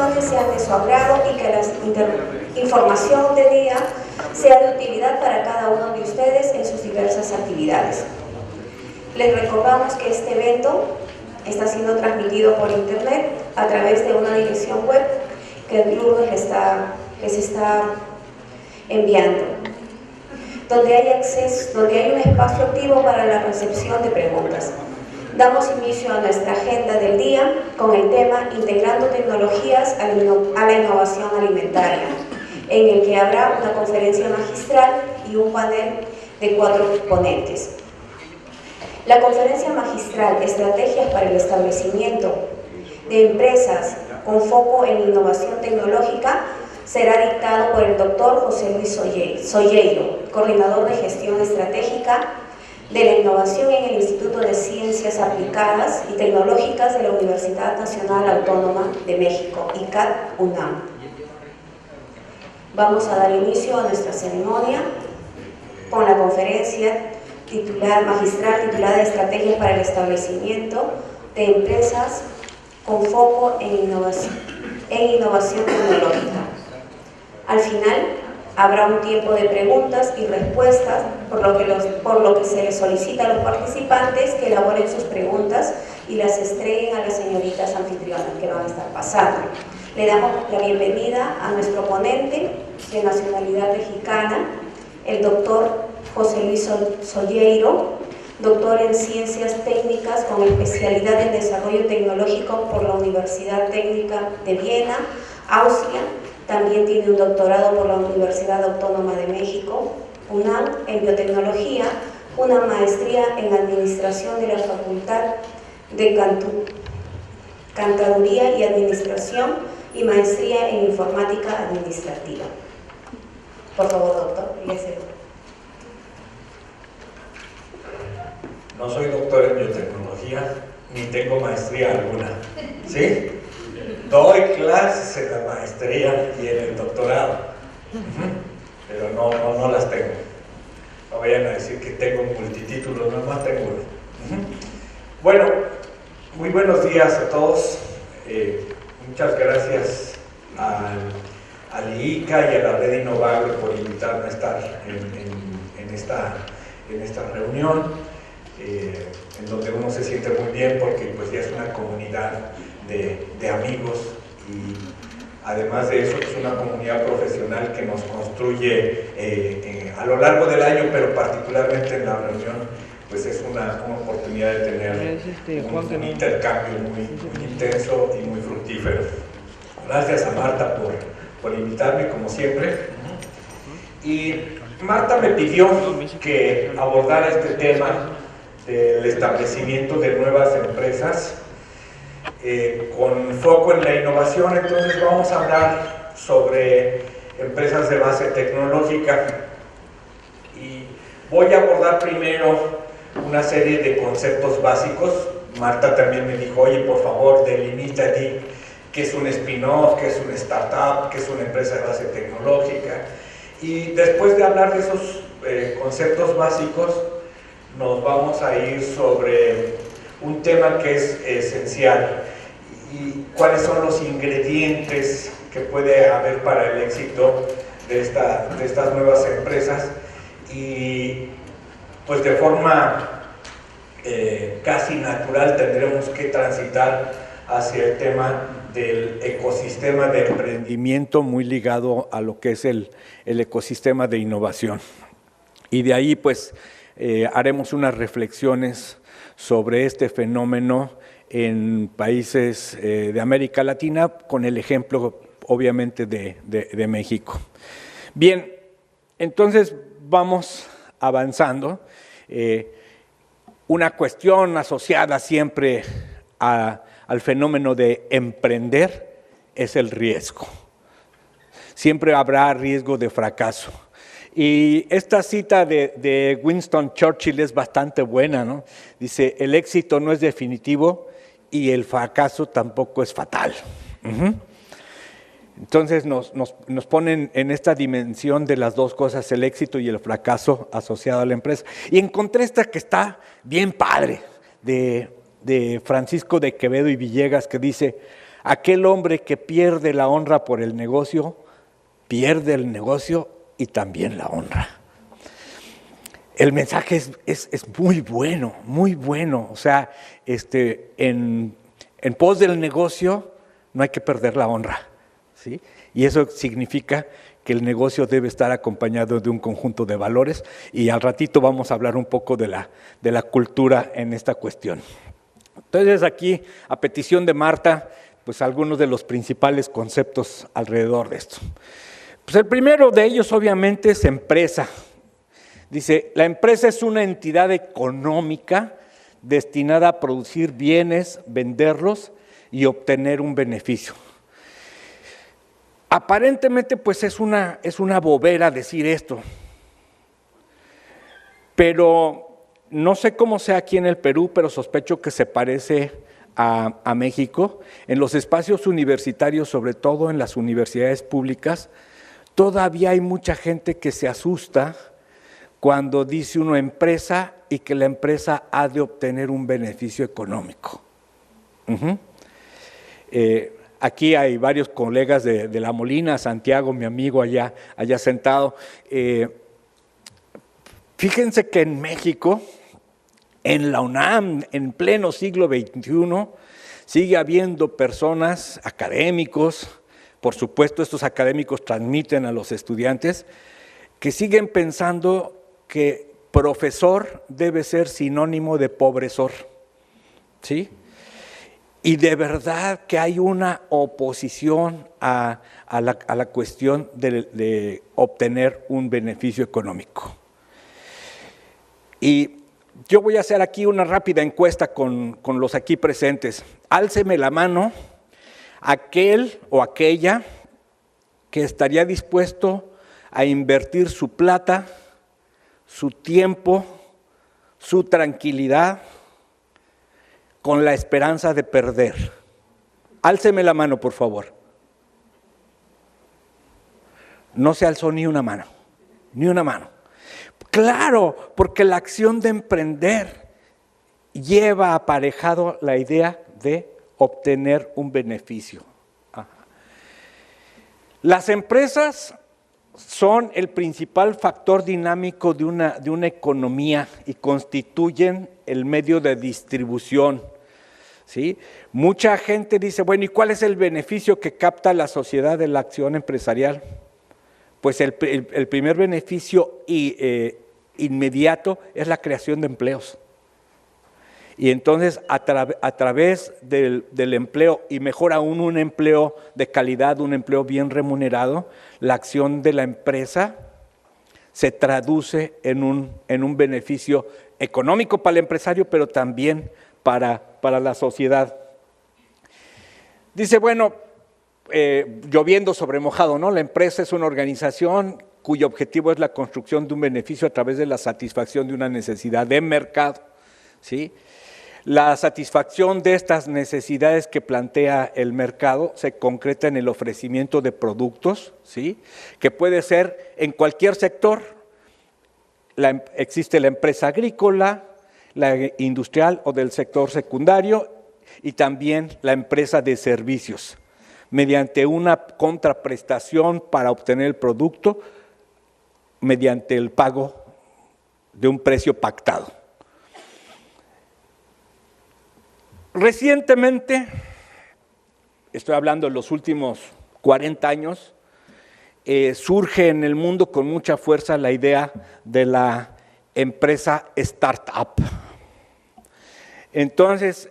intervenciones sean de su agrado y que la información obtenida sea de utilidad para cada uno de ustedes en sus diversas actividades. Les recordamos que este evento está siendo transmitido por internet a través de una dirección web que el club les está enviando, donde hay un espacio activo para la recepción de preguntas. Damos inicio a nuestra agenda del día con el tema Integrando tecnologías a la innovación alimentaria, en el que habrá una conferencia magistral y un panel de 4 ponentes. La conferencia magistral Estrategias para el establecimiento de empresas con foco en innovación tecnológica será dictado por el doctor José Luis Solleiro, coordinador de gestión estratégica de la innovación en el Instituto de Ciencias Aplicadas y Tecnológicas de la Universidad Nacional Autónoma de México, ICAT-UNAM. Vamos a dar inicio a nuestra ceremonia con la conferencia magistral titulada Estrategias para el establecimiento de empresas con foco en innovación tecnológica. Al final habrá un tiempo de preguntas y respuestas, por lo que se les solicita a los participantes que elaboren sus preguntas y las estrellen a las señoritas anfitrionas que van a estar pasando. Le damos la bienvenida a nuestro ponente de nacionalidad mexicana, el doctor José Luis Solleiro, doctor en Ciencias Técnicas con especialidad en Desarrollo Tecnológico por la Universidad Técnica de Viena, Austria. También tiene un doctorado por la Universidad Autónoma de México, UNAM, en Biotecnología, una maestría en Administración de la Facultad de Contaduría y Administración y maestría en Informática Administrativa. Por favor, doctor, fíjese. No soy doctor en biotecnología, ni tengo maestría alguna, ¿sí? Doy clases en la maestría y en el doctorado, pero no las tengo. No vayan a decir que tengo multitítulos, nomás tengo uno. Bueno, muy buenos días a todos. Muchas gracias al IICA y a la Red Innovable por invitarme a estar en esta reunión, en donde uno se siente muy bien porque pues ya es una comunidad de amigos y además de eso es una comunidad profesional que nos construye a lo largo del año, pero particularmente en la reunión pues es una oportunidad de tener un intercambio muy intenso y muy fructífero. Gracias a Marta por invitarme como siempre. Y Marta me pidió que abordara este tema del establecimiento de nuevas empresas con foco en la innovación. Entonces vamos a hablar sobre empresas de base tecnológica y voy a abordar primero una serie de conceptos básicos. Marta también me dijo, oye, por favor, delimita allí qué es un spin-off, qué es una startup, qué es una empresa de base tecnológica. Y después de hablar de esos conceptos básicos, nos vamos a ir sobre un tema que es esencial y cuáles son los ingredientes que puede haber para el éxito de estas nuevas empresas y pues de forma casi natural tendremos que transitar hacia el tema del ecosistema de emprendimiento muy ligado a lo que es el ecosistema de innovación. Y de ahí pues haremos unas reflexiones sobre este fenómeno en países de América Latina, con el ejemplo obviamente de México. Bien, entonces vamos avanzando. Una cuestión asociada siempre al fenómeno de emprender es el riesgo. Siempre habrá riesgo de fracaso. Y esta cita de Winston Churchill es bastante buena, ¿no? Dice, el éxito no es definitivo y el fracaso tampoco es fatal. Entonces nos ponen en esta dimensión de las dos cosas, el éxito y el fracaso asociado a la empresa. Y encontré esta que está bien padre, de Francisco de Quevedo y Villegas, que dice, Aquel hombre que pierde la honra por el negocio, pierde el negocio y también la honra. El mensaje es muy bueno, muy bueno. O sea, en pos del negocio no hay que perder la honra, ¿sí? Y eso significa que el negocio debe estar acompañado de un conjunto de valores, y al ratito vamos a hablar un poco de la cultura en esta cuestión. Entonces aquí, a petición de Marta, pues algunos de los principales conceptos alrededor de esto. Pues el primero de ellos obviamente es empresa. Dice, la empresa es una entidad económica destinada a producir bienes, venderlos y obtener un beneficio. Aparentemente pues es una bobera decir esto, pero no sé cómo sea aquí en el Perú, pero sospecho que se parece a México. En los espacios universitarios, sobre todo en las universidades públicas, todavía hay mucha gente que se asusta cuando dice uno empresa y que la empresa ha de obtener un beneficio económico. Aquí hay varios colegas de La Molina, Santiago, mi amigo allá sentado. Fíjense que en México, en la UNAM, en pleno siglo XXI, sigue habiendo personas, académicos, por supuesto estos académicos transmiten a los estudiantes, que siguen pensando que profesor debe ser sinónimo de pobresor, ¿sí? Y de verdad que hay una oposición a la cuestión de obtener un beneficio económico. Y yo voy a hacer aquí una rápida encuesta con los aquí presentes. Álceme la mano aquel o aquella que estaría dispuesto a invertir su plata, su tiempo, su tranquilidad, con la esperanza de perder. Álceme la mano, por favor. No se alzó ni una mano, ni una mano. Claro, porque la acción de emprender lleva aparejado la idea de obtener un beneficio. Ajá. Las empresas son el principal factor dinámico de una economía y constituyen el medio de distribución, ¿sí? Mucha gente dice, bueno, ¿y cuál es el beneficio que capta la sociedad de la acción empresarial? Pues el primer beneficio inmediato es la creación de empleos. Y entonces a través del empleo, y mejor aún un empleo de calidad, un empleo bien remunerado, la acción de la empresa se traduce en un beneficio económico para el empresario, pero también para la sociedad. Dice, bueno, lloviendo sobre mojado, ¿no? La empresa es una organización cuyo objetivo es la construcción de un beneficio a través de la satisfacción de una necesidad de mercado, ¿sí? La satisfacción de estas necesidades que plantea el mercado se concreta en el ofrecimiento de productos, ¿sí? Que puede ser en cualquier sector. Existe la empresa agrícola, la industrial o del sector secundario, y también la empresa de servicios, mediante una contraprestación para obtener el producto mediante el pago de un precio pactado. Recientemente, estoy hablando de los últimos 40 años, surge en el mundo con mucha fuerza la idea de la empresa startup. Entonces,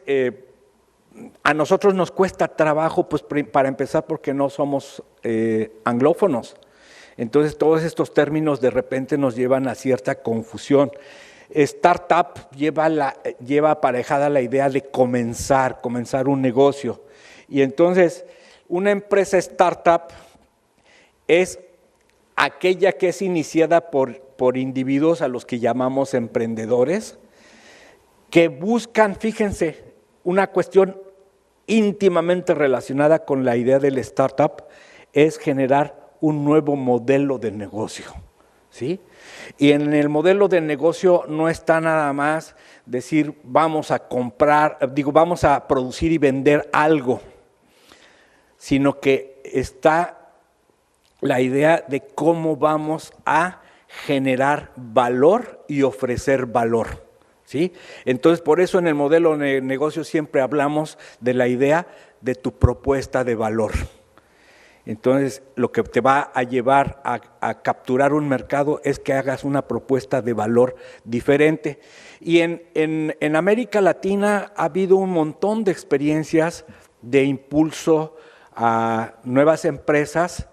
a nosotros nos cuesta trabajo, pues para empezar, porque no somos anglófonos. Entonces, todos estos términos de repente nos llevan a cierta confusión. Startup lleva aparejada la idea de comenzar un negocio. Y entonces, una empresa startup es aquella que es iniciada por individuos a los que llamamos emprendedores, que buscan, fíjense, una cuestión íntimamente relacionada con la idea del startup, es generar un nuevo modelo de negocio, ¿sí? Y en el modelo de negocio no está nada más decir vamos a producir y vender algo, sino que está la idea de cómo vamos a generar valor y ofrecer valor, ¿sí? Entonces, por eso en el modelo de negocio siempre hablamos de la idea de tu propuesta de valor. Entonces, lo que te va a llevar a capturar un mercado es que hagas una propuesta de valor diferente. Y en América Latina ha habido un montón de experiencias de impulso a nuevas empresas,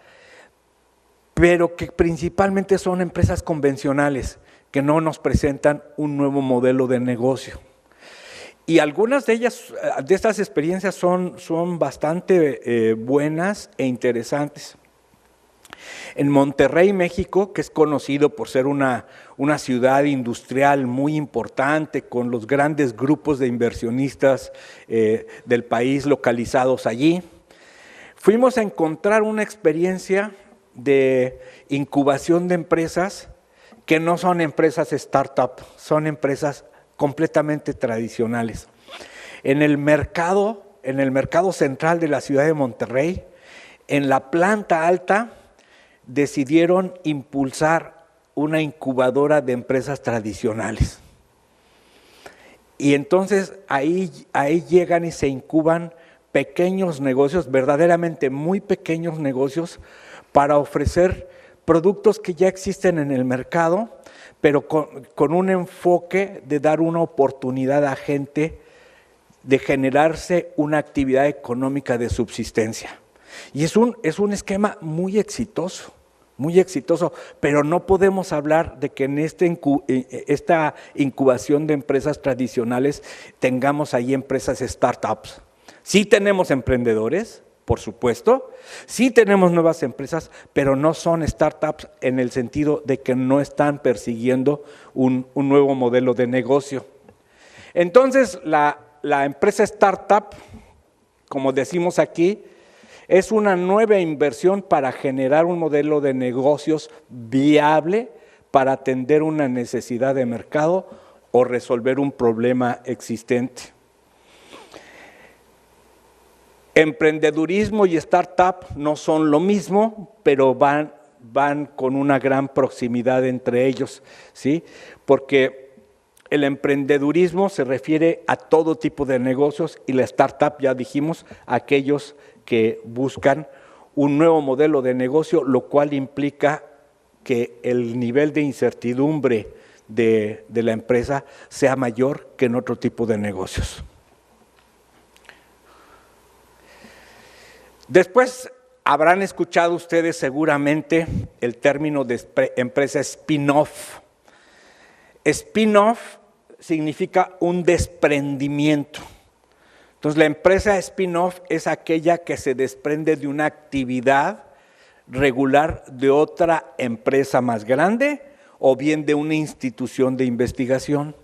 pero que principalmente son empresas convencionales, que no nos presentan un nuevo modelo de negocio. Y algunas de ellas, de estas experiencias son bastante buenas e interesantes. En Monterrey, México, que es conocido por ser una ciudad industrial muy importante, con los grandes grupos de inversionistas del país localizados allí, fuimos a encontrar una experiencia de incubación de empresas que no son empresas startup, son empresas completamente tradicionales. En el mercado central de la ciudad de Monterrey, en la planta alta, decidieron impulsar una incubadora de empresas tradicionales. Y entonces ahí llegan y se incuban pequeños negocios, verdaderamente muy pequeños negocios, para ofrecer productos que ya existen en el mercado, pero con un enfoque de dar una oportunidad a gente de generarse una actividad económica de subsistencia. Y es un esquema muy exitoso, pero no podemos hablar de que en esta incubación de empresas tradicionales tengamos ahí empresas startups. Sí tenemos emprendedores, por supuesto, sí tenemos nuevas empresas, pero no son startups en el sentido de que no están persiguiendo un nuevo modelo de negocio. Entonces, la empresa startup, como decimos aquí, es una nueva inversión para generar un modelo de negocios viable para atender una necesidad de mercado o resolver un problema existente. Emprendedurismo y startup no son lo mismo, pero van con una gran proximidad entre ellos, ¿sí? Porque el emprendedurismo se refiere a todo tipo de negocios y la startup, ya dijimos, a aquellos que buscan un nuevo modelo de negocio, lo cual implica que el nivel de incertidumbre de la empresa sea mayor que en otro tipo de negocios. Después habrán escuchado ustedes seguramente el término de empresa spin-off. Spin-off significa un desprendimiento. Entonces, la empresa spin-off es aquella que se desprende de una actividad regular de otra empresa más grande o bien de una institución de investigación.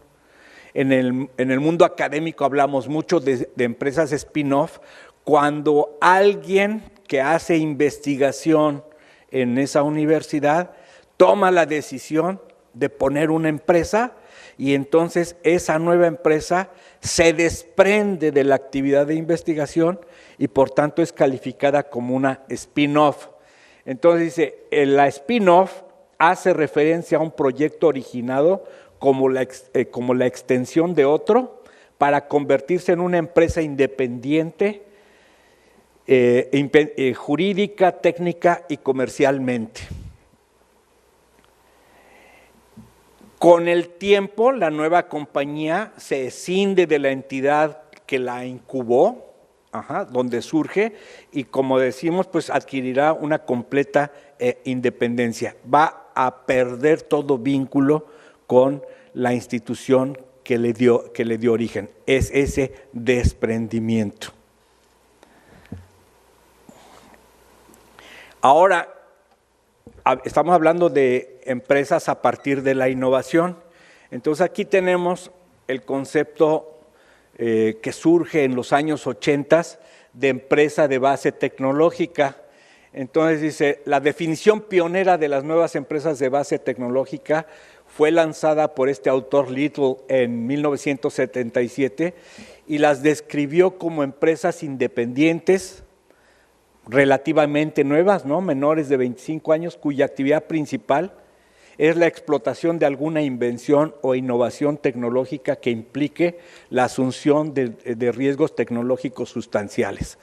En el mundo académico hablamos mucho de empresas spin-off cuando alguien que hace investigación en esa universidad toma la decisión de poner una empresa y entonces esa nueva empresa se desprende de la actividad de investigación y por tanto es calificada como una spin-off. Entonces dice, la spin-off hace referencia a un proyecto originado como la extensión de otro para convertirse en una empresa independiente, jurídica, técnica y comercialmente. Con el tiempo, la nueva compañía se escinde de la entidad que la incubó, donde surge, y como decimos, pues adquirirá una completa independencia. Va a perder todo vínculo con la institución que le dio origen. Es ese desprendimiento. Ahora, estamos hablando de empresas a partir de la innovación. Entonces aquí tenemos el concepto que surge en los años 80 de empresa de base tecnológica. Entonces dice, la definición pionera de las nuevas empresas de base tecnológica fue lanzada por este autor Little en 1977 y las describió como empresas independientes, relativamente nuevas, ¿no? Menores de 25 años, cuya actividad principal es la explotación de alguna invención o innovación tecnológica que implique la asunción de riesgos tecnológicos sustanciales.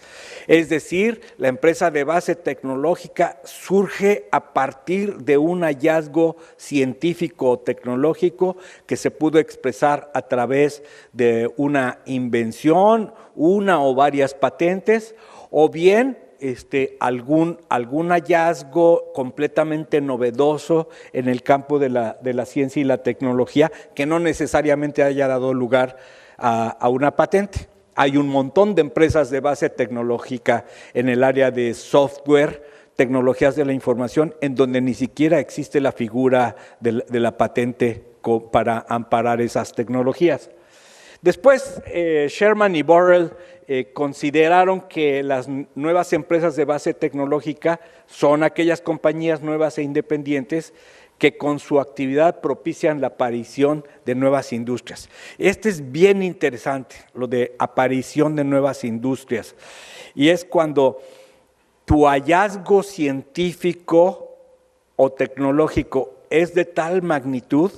Es decir, la empresa de base tecnológica surge a partir de un hallazgo científico o tecnológico que se pudo expresar a través de una invención, una o varias patentes, o bien algún hallazgo completamente novedoso en el campo de la ciencia y la tecnología que no necesariamente haya dado lugar a una patente. Hay un montón de empresas de base tecnológica en el área de software, tecnologías de la información, en donde ni siquiera existe la figura de la patente para amparar esas tecnologías. Después, Sherman y Burrell consideraron que las nuevas empresas de base tecnológica son aquellas compañías nuevas e independientes que con su actividad propician la aparición de nuevas industrias. Este es bien interesante, lo de aparición de nuevas industrias. Y es cuando tu hallazgo científico o tecnológico es de tal magnitud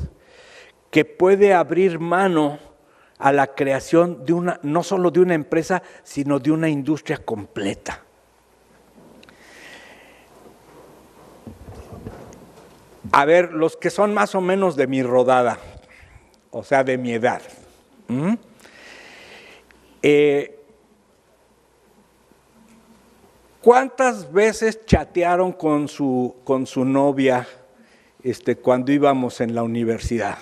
que puede abrir mano a la creación de no solo de una empresa, sino de una industria completa. A ver, los que son más o menos de mi rodada, o sea, de mi edad. ¿Cuántas veces chatearon con su novia cuando íbamos en la universidad?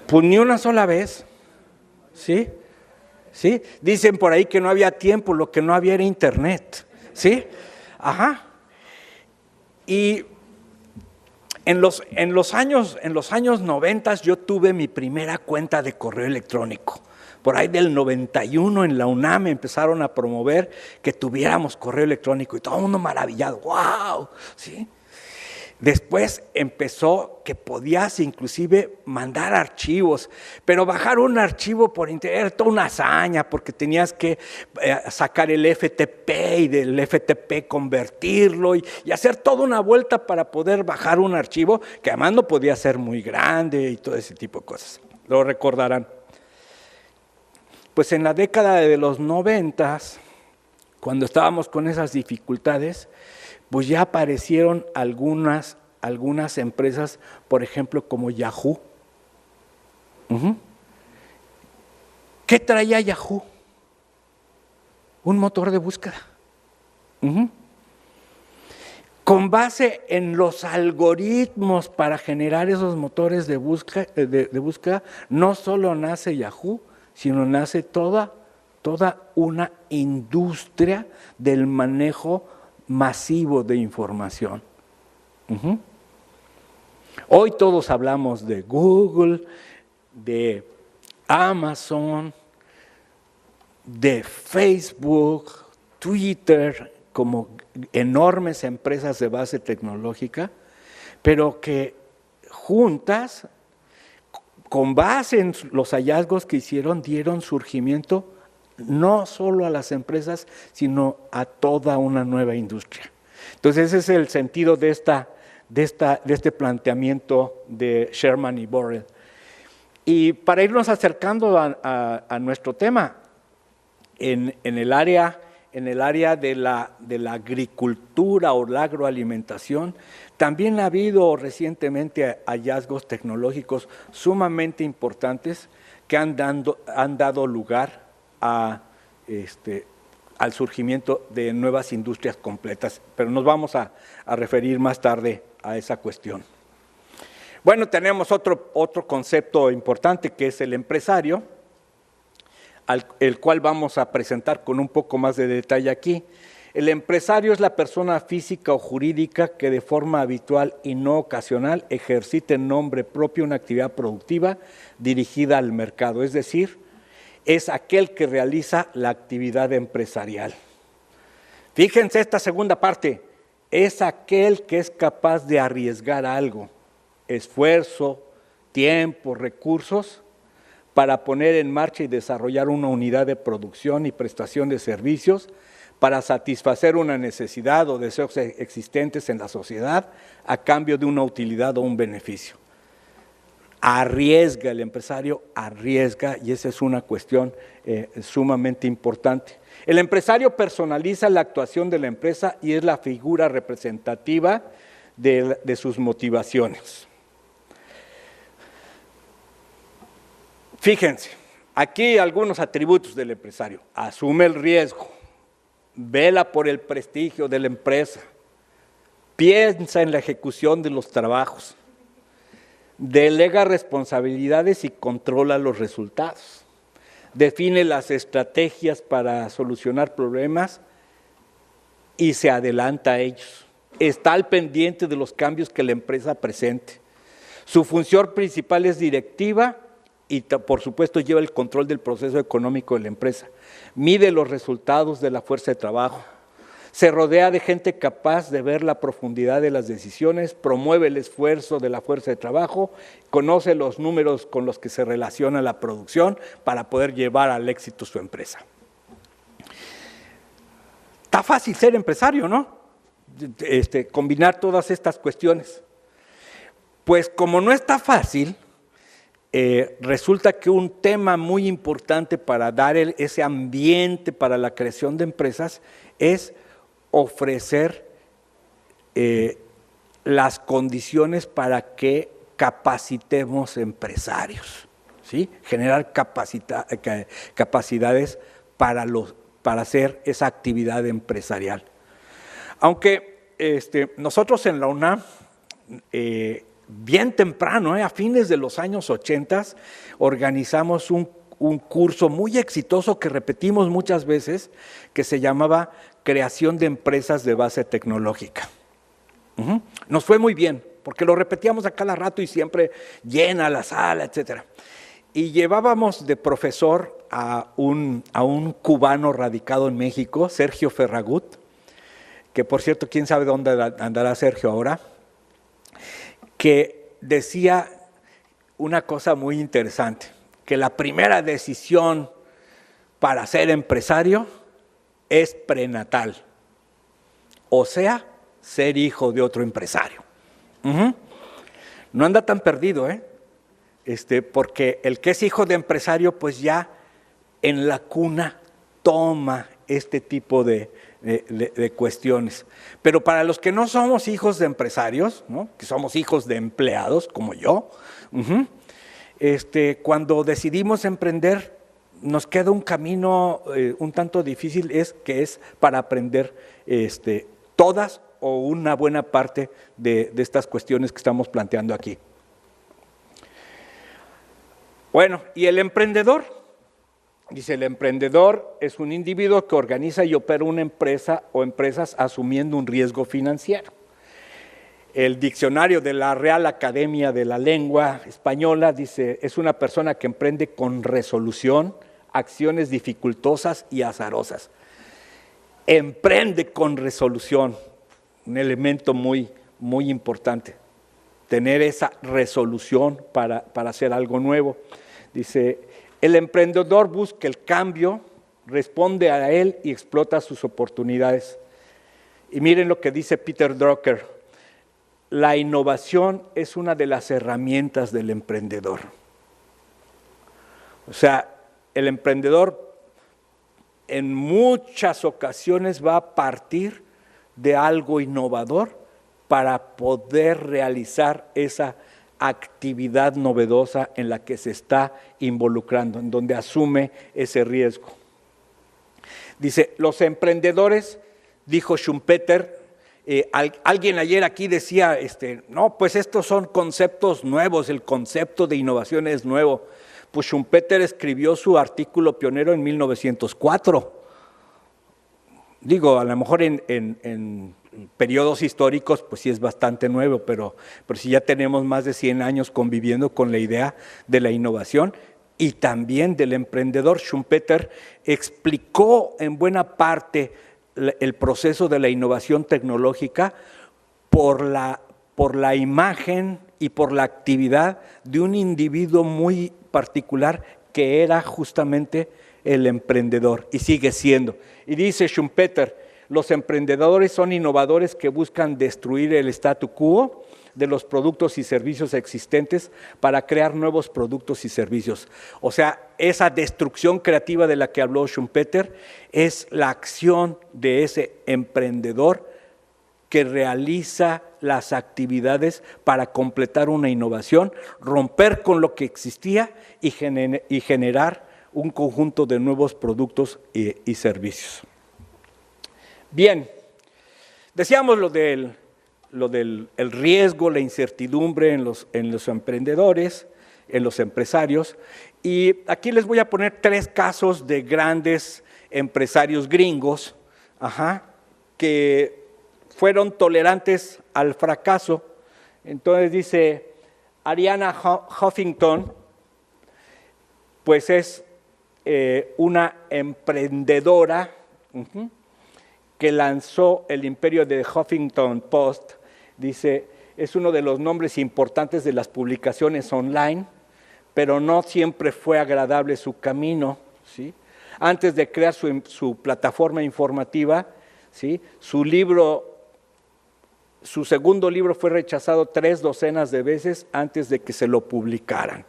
Pues ni una sola vez, ¿sí? ¿Sí? Dicen por ahí que no había tiempo, lo que no había era internet, ¿sí? Ajá. Y en los años 90 yo tuve mi primera cuenta de correo electrónico. Por ahí del 91 en la UNAM empezaron a promover que tuviéramos correo electrónico y todo el mundo maravillado, ¡wow! ¿Sí? Después empezó que podías inclusive mandar archivos, pero bajar un archivo por internet era toda una hazaña porque tenías que sacar el FTP y del FTP convertirlo y hacer toda una vuelta para poder bajar un archivo que además no podía ser muy grande y todo ese tipo de cosas. Lo recordarán. Pues en la década de los 90, cuando estábamos con esas dificultades, pues ya aparecieron algunas empresas, por ejemplo, como Yahoo. ¿Qué traía Yahoo? Un motor de búsqueda. Con base en los algoritmos para generar esos motores de búsqueda, no solo nace Yahoo, sino nace toda una industria del manejo masivo de información. Hoy todos hablamos de Google, de Amazon, de Facebook, Twitter, como enormes empresas de base tecnológica, pero que juntas, con base en los hallazgos que hicieron, dieron surgimiento no solo a las empresas, sino a toda una nueva industria. Entonces ese es el sentido de este planteamiento de Sherman y Burrell. Y para irnos acercando a nuestro tema, en el área de la agricultura o la agroalimentación, también ha habido recientemente hallazgos tecnológicos sumamente importantes que han dado lugar al surgimiento de nuevas industrias completas, pero nos vamos a referir más tarde a esa cuestión. Bueno, tenemos otro concepto importante que es el empresario, el cual vamos a presentar con un poco más de detalle aquí. El empresario es la persona física o jurídica que de forma habitual y no ocasional ejercita en nombre propio una actividad productiva dirigida al mercado, es decir, es aquel que realiza la actividad empresarial. Fíjense esta segunda parte, es aquel que es capaz de arriesgar algo, esfuerzo, tiempo, recursos, para poner en marcha y desarrollar una unidad de producción y prestación de servicios para satisfacer una necesidad o deseos existentes en la sociedad a cambio de una utilidad o un beneficio. Arriesga, el empresario arriesga, y esa es una cuestión sumamente importante. El empresario personaliza la actuación de la empresa y es la figura representativa de sus motivaciones. Fíjense, aquí algunos atributos del empresario. Asume el riesgo, vela por el prestigio de la empresa, piensa en la ejecución de los trabajos, delega responsabilidades y controla los resultados, define las estrategias para solucionar problemas y se adelanta a ellos. Está al pendiente de los cambios que la empresa presente. Su función principal es directiva y, por supuesto, lleva el control del proceso económico de la empresa. Mide los resultados de la fuerza de trabajo. Se rodea de gente capaz de ver la profundidad de las decisiones, promueve el esfuerzo de la fuerza de trabajo, conoce los números con los que se relaciona la producción para poder llevar al éxito su empresa. Está fácil ser empresario, ¿no? Combinar todas estas cuestiones. Pues como no está fácil, resulta que un tema muy importante para dar ese ambiente para la creación de empresas es ofrecer las condiciones para que capacitemos empresarios, ¿sí? Generar capacidades para hacer esa actividad empresarial. Aunque nosotros en la UNAM, bien temprano, a fines de los años 80, organizamos un curso muy exitoso que repetimos muchas veces, que se llamaba Creación de Empresas de Base Tecnológica. Nos fue muy bien, porque lo repetíamos a cada rato y siempre llena la sala, etc. Y llevábamos de profesor a un cubano radicado en México, Sergio Ferragut, que por cierto, quién sabe dónde andará Sergio ahora, que decía una cosa muy interesante, que la primera decisión para ser empresario es prenatal, o sea, ser hijo de otro empresario. No anda tan perdido, porque el que es hijo de empresario, pues ya en la cuna toma este tipo de cuestiones. Pero para los que no somos hijos de empresarios, ¿no? Que somos hijos de empleados, como yo, cuando decidimos emprender, nos queda un camino un tanto difícil, que es para aprender todas o una buena parte de estas cuestiones que estamos planteando aquí. Bueno, ¿y el emprendedor? Dice, el emprendedor es un individuo que organiza y opera una empresa o empresas asumiendo un riesgo financiero. El diccionario de la Real Academia de la Lengua Española dice, es una persona que emprende con resolución acciones dificultosas y azarosas. Emprende con resolución, un elemento muy, muy importante, tener esa resolución para hacer algo nuevo. Dice, el emprendedor busca el cambio, responde a él y explota sus oportunidades. Y miren lo que dice Peter Drucker, la innovación es una de las herramientas del emprendedor. O sea, el emprendedor en muchas ocasiones va a partir de algo innovador para poder realizar esa actividad novedosa en la que se está involucrando, en donde asume ese riesgo. Dice, los emprendedores, dijo Schumpeter, alguien ayer aquí decía, no, pues estos son conceptos nuevos, el concepto de innovación es nuevo. Pues Schumpeter escribió su artículo pionero en 1904. Digo, a lo mejor en periodos históricos, pues sí es bastante nuevo, pero sí ya tenemos más de 100 años conviviendo con la idea de la innovación y también del emprendedor. Schumpeter explicó en buena parte el proceso de la innovación tecnológica por la imagen y por la actividad de un individuo muy particular que era justamente el emprendedor, y sigue siendo. Y dice Schumpeter, los emprendedores son innovadores que buscan destruir el statu quo de los productos y servicios existentes para crear nuevos productos y servicios. O sea, esa destrucción creativa de la que habló Schumpeter es la acción de ese emprendedor que realiza las actividades para completar una innovación, romper con lo que existía y generar un conjunto de nuevos productos y servicios. Bien, decíamos lo del el riesgo, la incertidumbre en los emprendedores, en los empresarios, y aquí les voy a poner 3 casos de grandes empresarios gringos, que fueron tolerantes al fracaso. Entonces dice, Arianna Huffington, pues es una emprendedora que lanzó el imperio de Huffington Post. Dice, es uno de los nombres importantes de las publicaciones online, pero no siempre fue agradable su camino, ¿sí? Antes de crear su plataforma informativa, ¿sí? Su segundo libro fue rechazado 3 docenas de veces antes de que se lo publicaran.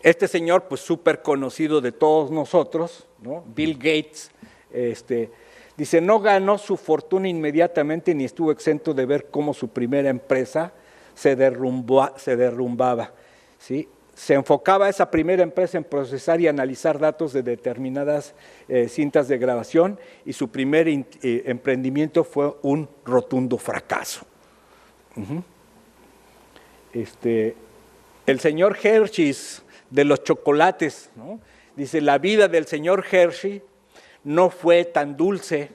Este señor, pues súper conocido de todos nosotros, ¿no? Bill Gates, dice, no ganó su fortuna inmediatamente ni estuvo exento de ver cómo su primera empresa se derrumbaba, ¿sí? Se enfocaba esa primera empresa en procesar y analizar datos de determinadas cintas de grabación, y su primer emprendimiento fue un rotundo fracaso. El señor Hershey de los chocolates, ¿no? Dice, la vida del señor Hershey no fue tan dulce.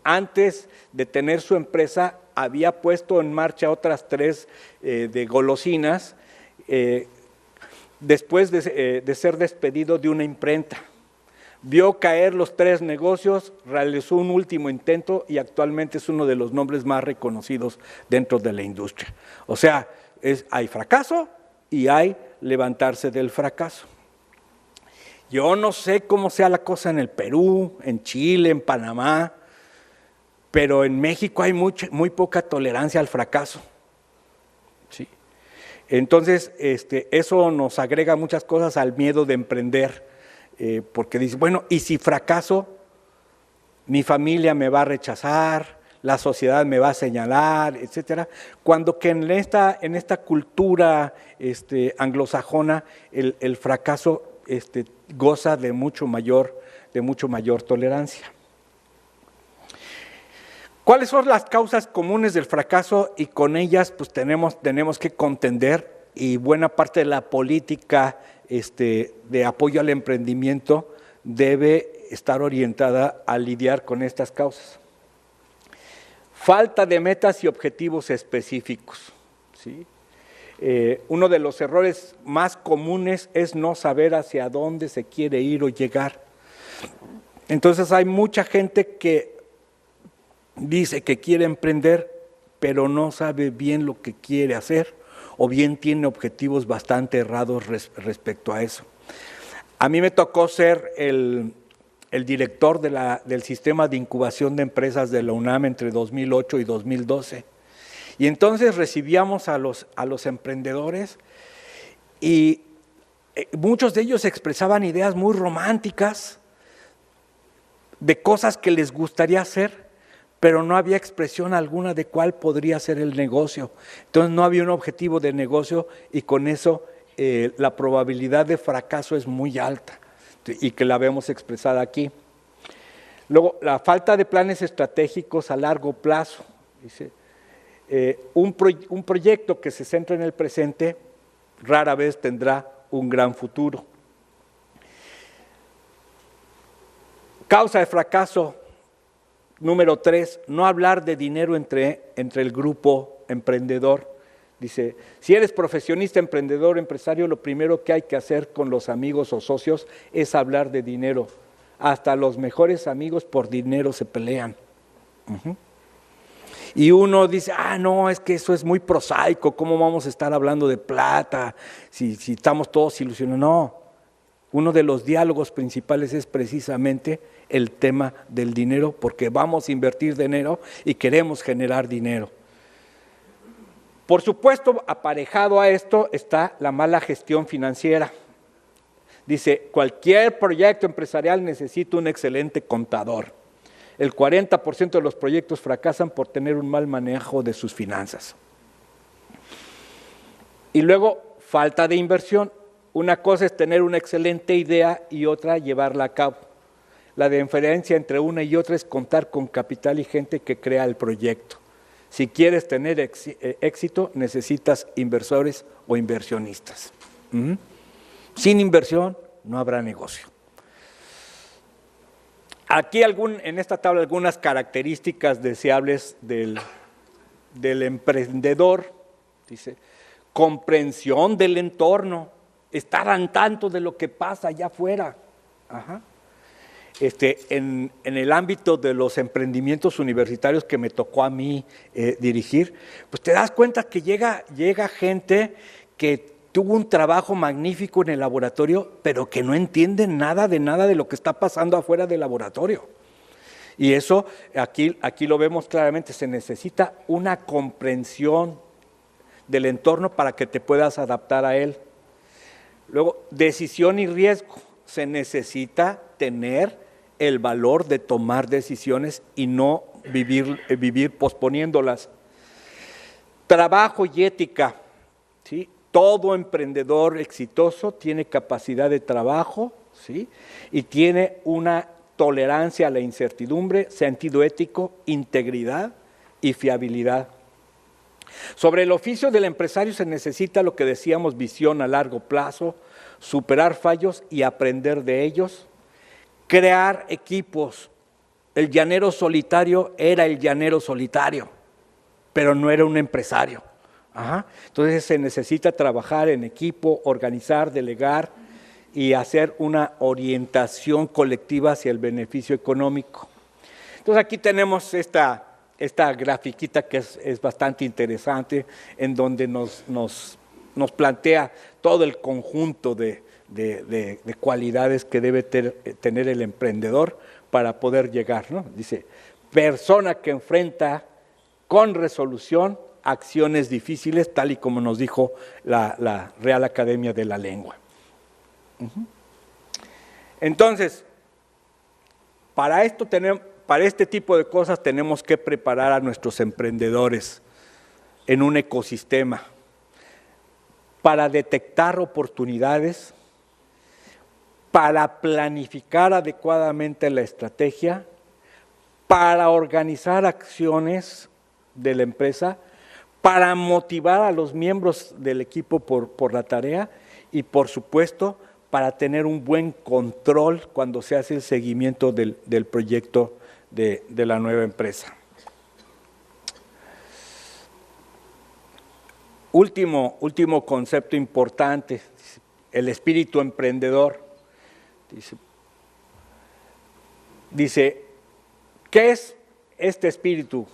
Antes de tener su empresa, había puesto en marcha otras 3 de golosinas, después de ser despedido de una imprenta. Vio caer los 3 negocios, realizó un último intento y actualmente es uno de los nombres más reconocidos dentro de la industria. O sea, hay fracaso y hay levantarse del fracaso. Yo no sé cómo sea la cosa en el Perú, en Chile, en Panamá, pero en México hay muy poca tolerancia al fracaso. ¿Sí? Entonces, eso nos agrega muchas cosas al miedo de emprender, porque dice, bueno, ¿y si fracaso? Mi familia me va a rechazar, la sociedad me va a señalar, etcétera. Cuando que en esta cultura anglosajona, el fracaso goza de mucho mayor tolerancia. ¿Cuáles son las causas comunes del fracaso? Y con ellas pues tenemos que contender, y buena parte de la política de apoyo al emprendimiento debe estar orientada a lidiar con estas causas. Falta de metas y objetivos específicos, ¿sí? Uno de los errores más comunes es no saber hacia dónde se quiere ir o llegar. Entonces hay mucha gente que dice que quiere emprender, pero no sabe bien lo que quiere hacer, o bien tiene objetivos bastante errados respecto a eso. A mí me tocó ser el director del sistema de incubación de empresas de la UNAM entre 2008 y 2012. Y entonces recibíamos a los emprendedores, y muchos de ellos expresaban ideas muy románticas de cosas que les gustaría hacer, pero no había expresión alguna de cuál podría ser el negocio. Entonces no había un objetivo de negocio, y con eso la probabilidad de fracaso es muy alta, y que la vemos expresada aquí. Luego, la falta de planes estratégicos a largo plazo. Dice, un proyecto que se centra en el presente rara vez tendrá un gran futuro. Causa de fracaso número 3, no hablar de dinero entre el grupo emprendedor. Dice, si eres profesionista, emprendedor, empresario, lo primero que hay que hacer con los amigos o socios es hablar de dinero. Hasta los mejores amigos por dinero se pelean. Y uno dice, no, es que eso es muy prosaico, ¿cómo vamos a estar hablando de plata si estamos todos ilusionados? No, uno de los diálogos principales es precisamente el tema del dinero, porque vamos a invertir dinero y queremos generar dinero. Por supuesto, aparejado a esto está la mala gestión financiera. Dice, cualquier proyecto empresarial necesita un excelente contador. El 40% de los proyectos fracasan por tener un mal manejo de sus finanzas. Y luego, falta de inversión. Una cosa es tener una excelente idea y otra llevarla a cabo. La diferencia entre una y otra es contar con capital y gente que crea el proyecto. Si quieres tener éxito, necesitas inversores o inversionistas. Sin inversión no habrá negocio. Aquí en esta tabla algunas características deseables del emprendedor. Dice, comprensión del entorno, estar al tanto de lo que pasa allá afuera. En el ámbito de los emprendimientos universitarios que me tocó a mí dirigir, pues te das cuenta que llega gente que tuvo un trabajo magnífico en el laboratorio, pero que no entiende nada de lo que está pasando afuera del laboratorio. Y eso aquí lo vemos claramente, se necesita una comprensión del entorno para que te puedas adaptar a él. Luego, decisión y riesgo, se necesita tener el valor de tomar decisiones y no vivir posponiéndolas. Trabajo y ética, ¿sí? Todo emprendedor exitoso tiene capacidad de trabajo, ¿sí? Y tiene una tolerancia a la incertidumbre, sentido ético, integridad y fiabilidad. Sobre el oficio del empresario se necesita lo que decíamos, visión a largo plazo, superar fallos y aprender de ellos, crear equipos. El llanero solitario era el llanero solitario, pero no era un empresario. Entonces se necesita trabajar en equipo, organizar, delegar y hacer una orientación colectiva hacia el beneficio económico. Entonces aquí tenemos esta grafiquita que es bastante interesante, en donde nos plantea todo el conjunto de cualidades que debe tener el emprendedor para poder llegar, ¿no? Dice, persona que enfrenta con resolución acciones difíciles, tal y como nos dijo la Real Academia de la Lengua. Entonces, para este tipo de cosas tenemos que preparar a nuestros emprendedores en un ecosistema para detectar oportunidades, para planificar adecuadamente la estrategia, para organizar acciones de la empresa, para motivar a los miembros del equipo por la tarea y, por supuesto, para tener un buen control cuando se hace el seguimiento del proyecto de la nueva empresa. Último concepto importante, el espíritu emprendedor. Dice, ¿qué es este espíritu?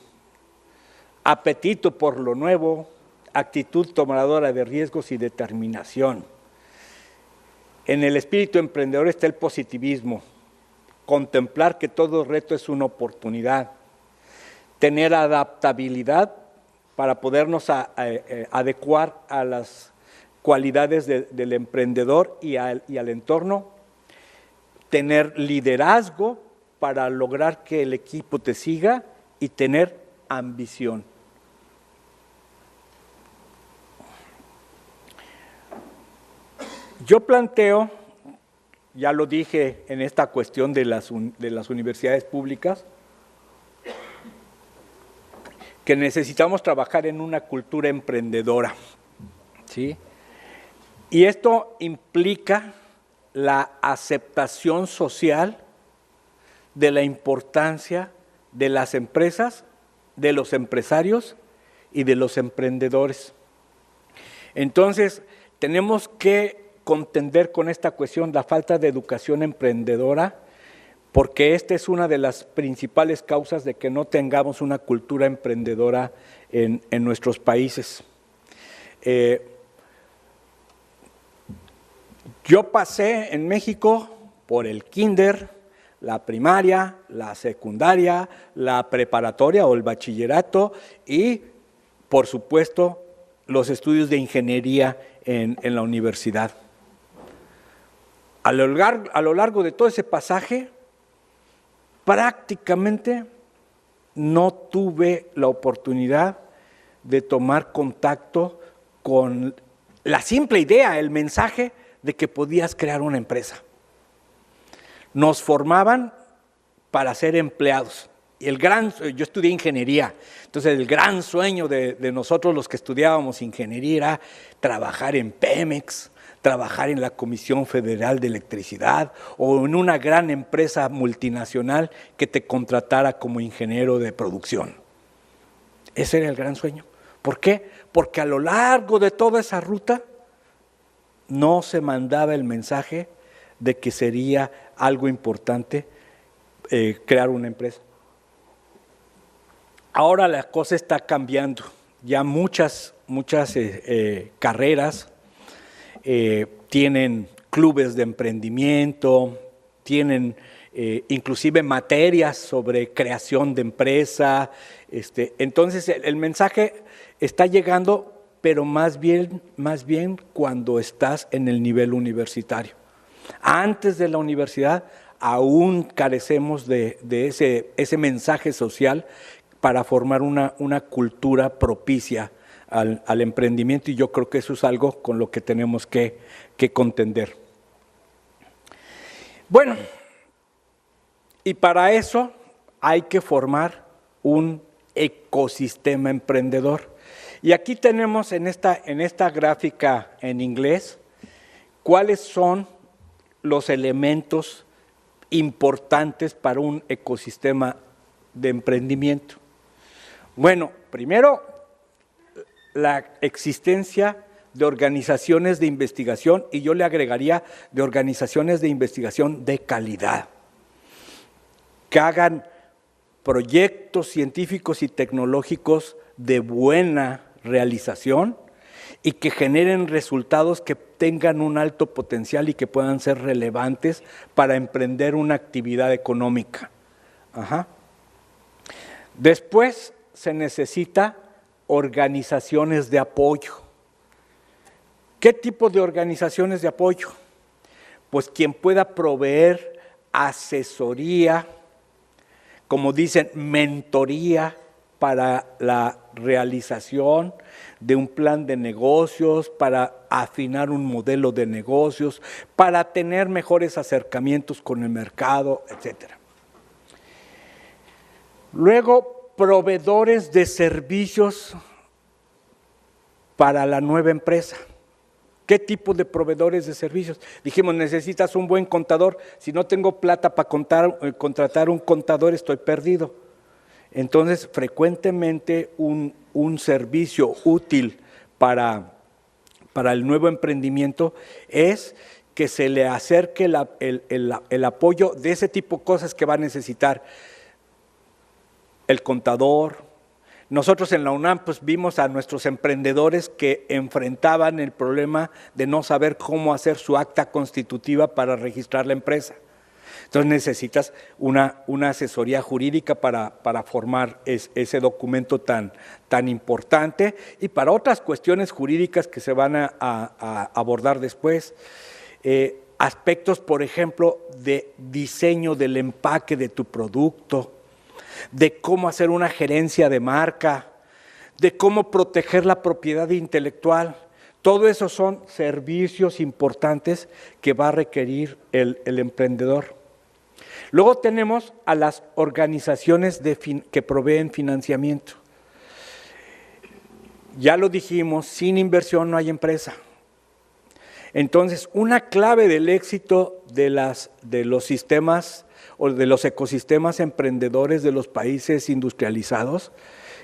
Apetito por lo nuevo, actitud tomadora de riesgos y determinación. En el espíritu emprendedor está el positivismo, contemplar que todo reto es una oportunidad, tener adaptabilidad para podernos adecuar a las cualidades del emprendedor y al entorno, tener liderazgo para lograr que el equipo te siga y tener ambición. Yo planteo, ya lo dije en esta cuestión de las universidades públicas, que necesitamos trabajar en una cultura emprendedora, ¿sí? Y esto implica la aceptación social de la importancia de las empresas, de los empresarios y de los emprendedores. Entonces, tenemos que contender con esta cuestión, la falta de educación emprendedora, porque esta es una de las principales causas de que no tengamos una cultura emprendedora en nuestros países. Yo pasé en México por el kinder, la primaria, la secundaria, la preparatoria o el bachillerato y, por supuesto, los estudios de ingeniería en la universidad. A lo largo de todo ese pasaje, prácticamente no tuve la oportunidad de tomar contacto con la simple idea, el mensaje de que podías crear una empresa. Nos formaban para ser empleados. Y yo estudié ingeniería, entonces el gran sueño de nosotros los que estudiábamos ingeniería era trabajar en Pemex, trabajar en la Comisión Federal de Electricidad o en una gran empresa multinacional que te contratara como ingeniero de producción. Ese era el gran sueño. ¿Por qué? Porque a lo largo de toda esa ruta no se mandaba el mensaje de que sería algo importante crear una empresa. Ahora la cosa está cambiando. Ya muchas carreras tienen clubes de emprendimiento, tienen inclusive materias sobre creación de empresa. Entonces el mensaje está llegando, pero más bien cuando estás en el nivel universitario. Antes de la universidad aún carecemos de ese mensaje social para formar una cultura propicia al emprendimiento, y yo creo que eso es algo con lo que tenemos que contender. Bueno, y para eso hay que formar un ecosistema emprendedor. Y aquí tenemos en esta gráfica en inglés cuáles son los elementos importantes para un ecosistema de emprendimiento. Bueno, primero, la existencia de organizaciones de investigación, y yo le agregaría de organizaciones de investigación de calidad, que hagan proyectos científicos y tecnológicos de buena realización y que generen resultados que tengan un alto potencial y que puedan ser relevantes para emprender una actividad económica. Después se necesita organizaciones de apoyo. ¿Qué tipo de organizaciones de apoyo? Pues quien pueda proveer asesoría, como dicen, mentoría para la realización de un plan de negocios, para afinar un modelo de negocios, para tener mejores acercamientos con el mercado, etc. Luego, proveedores de servicios para la nueva empresa. ¿Qué tipo de proveedores de servicios? Dijimos, necesitas un buen contador. Si no tengo plata para contratar un contador, estoy perdido. Entonces, frecuentemente un servicio útil para el nuevo emprendimiento es que se le acerque el apoyo de ese tipo de cosas que va a necesitar el contador. Nosotros en la UNAM pues vimos a nuestros emprendedores que enfrentaban el problema de no saber cómo hacer su acta constitutiva para registrar la empresa. Entonces necesitas una asesoría jurídica para formar ese documento tan importante, y para otras cuestiones jurídicas que se van a abordar después. Aspectos, por ejemplo, de diseño del empaque de tu producto, de cómo hacer una gerencia de marca, de cómo proteger la propiedad intelectual. Todo eso son servicios importantes que va a requerir el emprendedor. Luego tenemos a las organizaciones que proveen financiamiento. Ya lo dijimos, sin inversión no hay empresa. Entonces, una clave del éxito de los sistemas o de los ecosistemas emprendedores de los países industrializados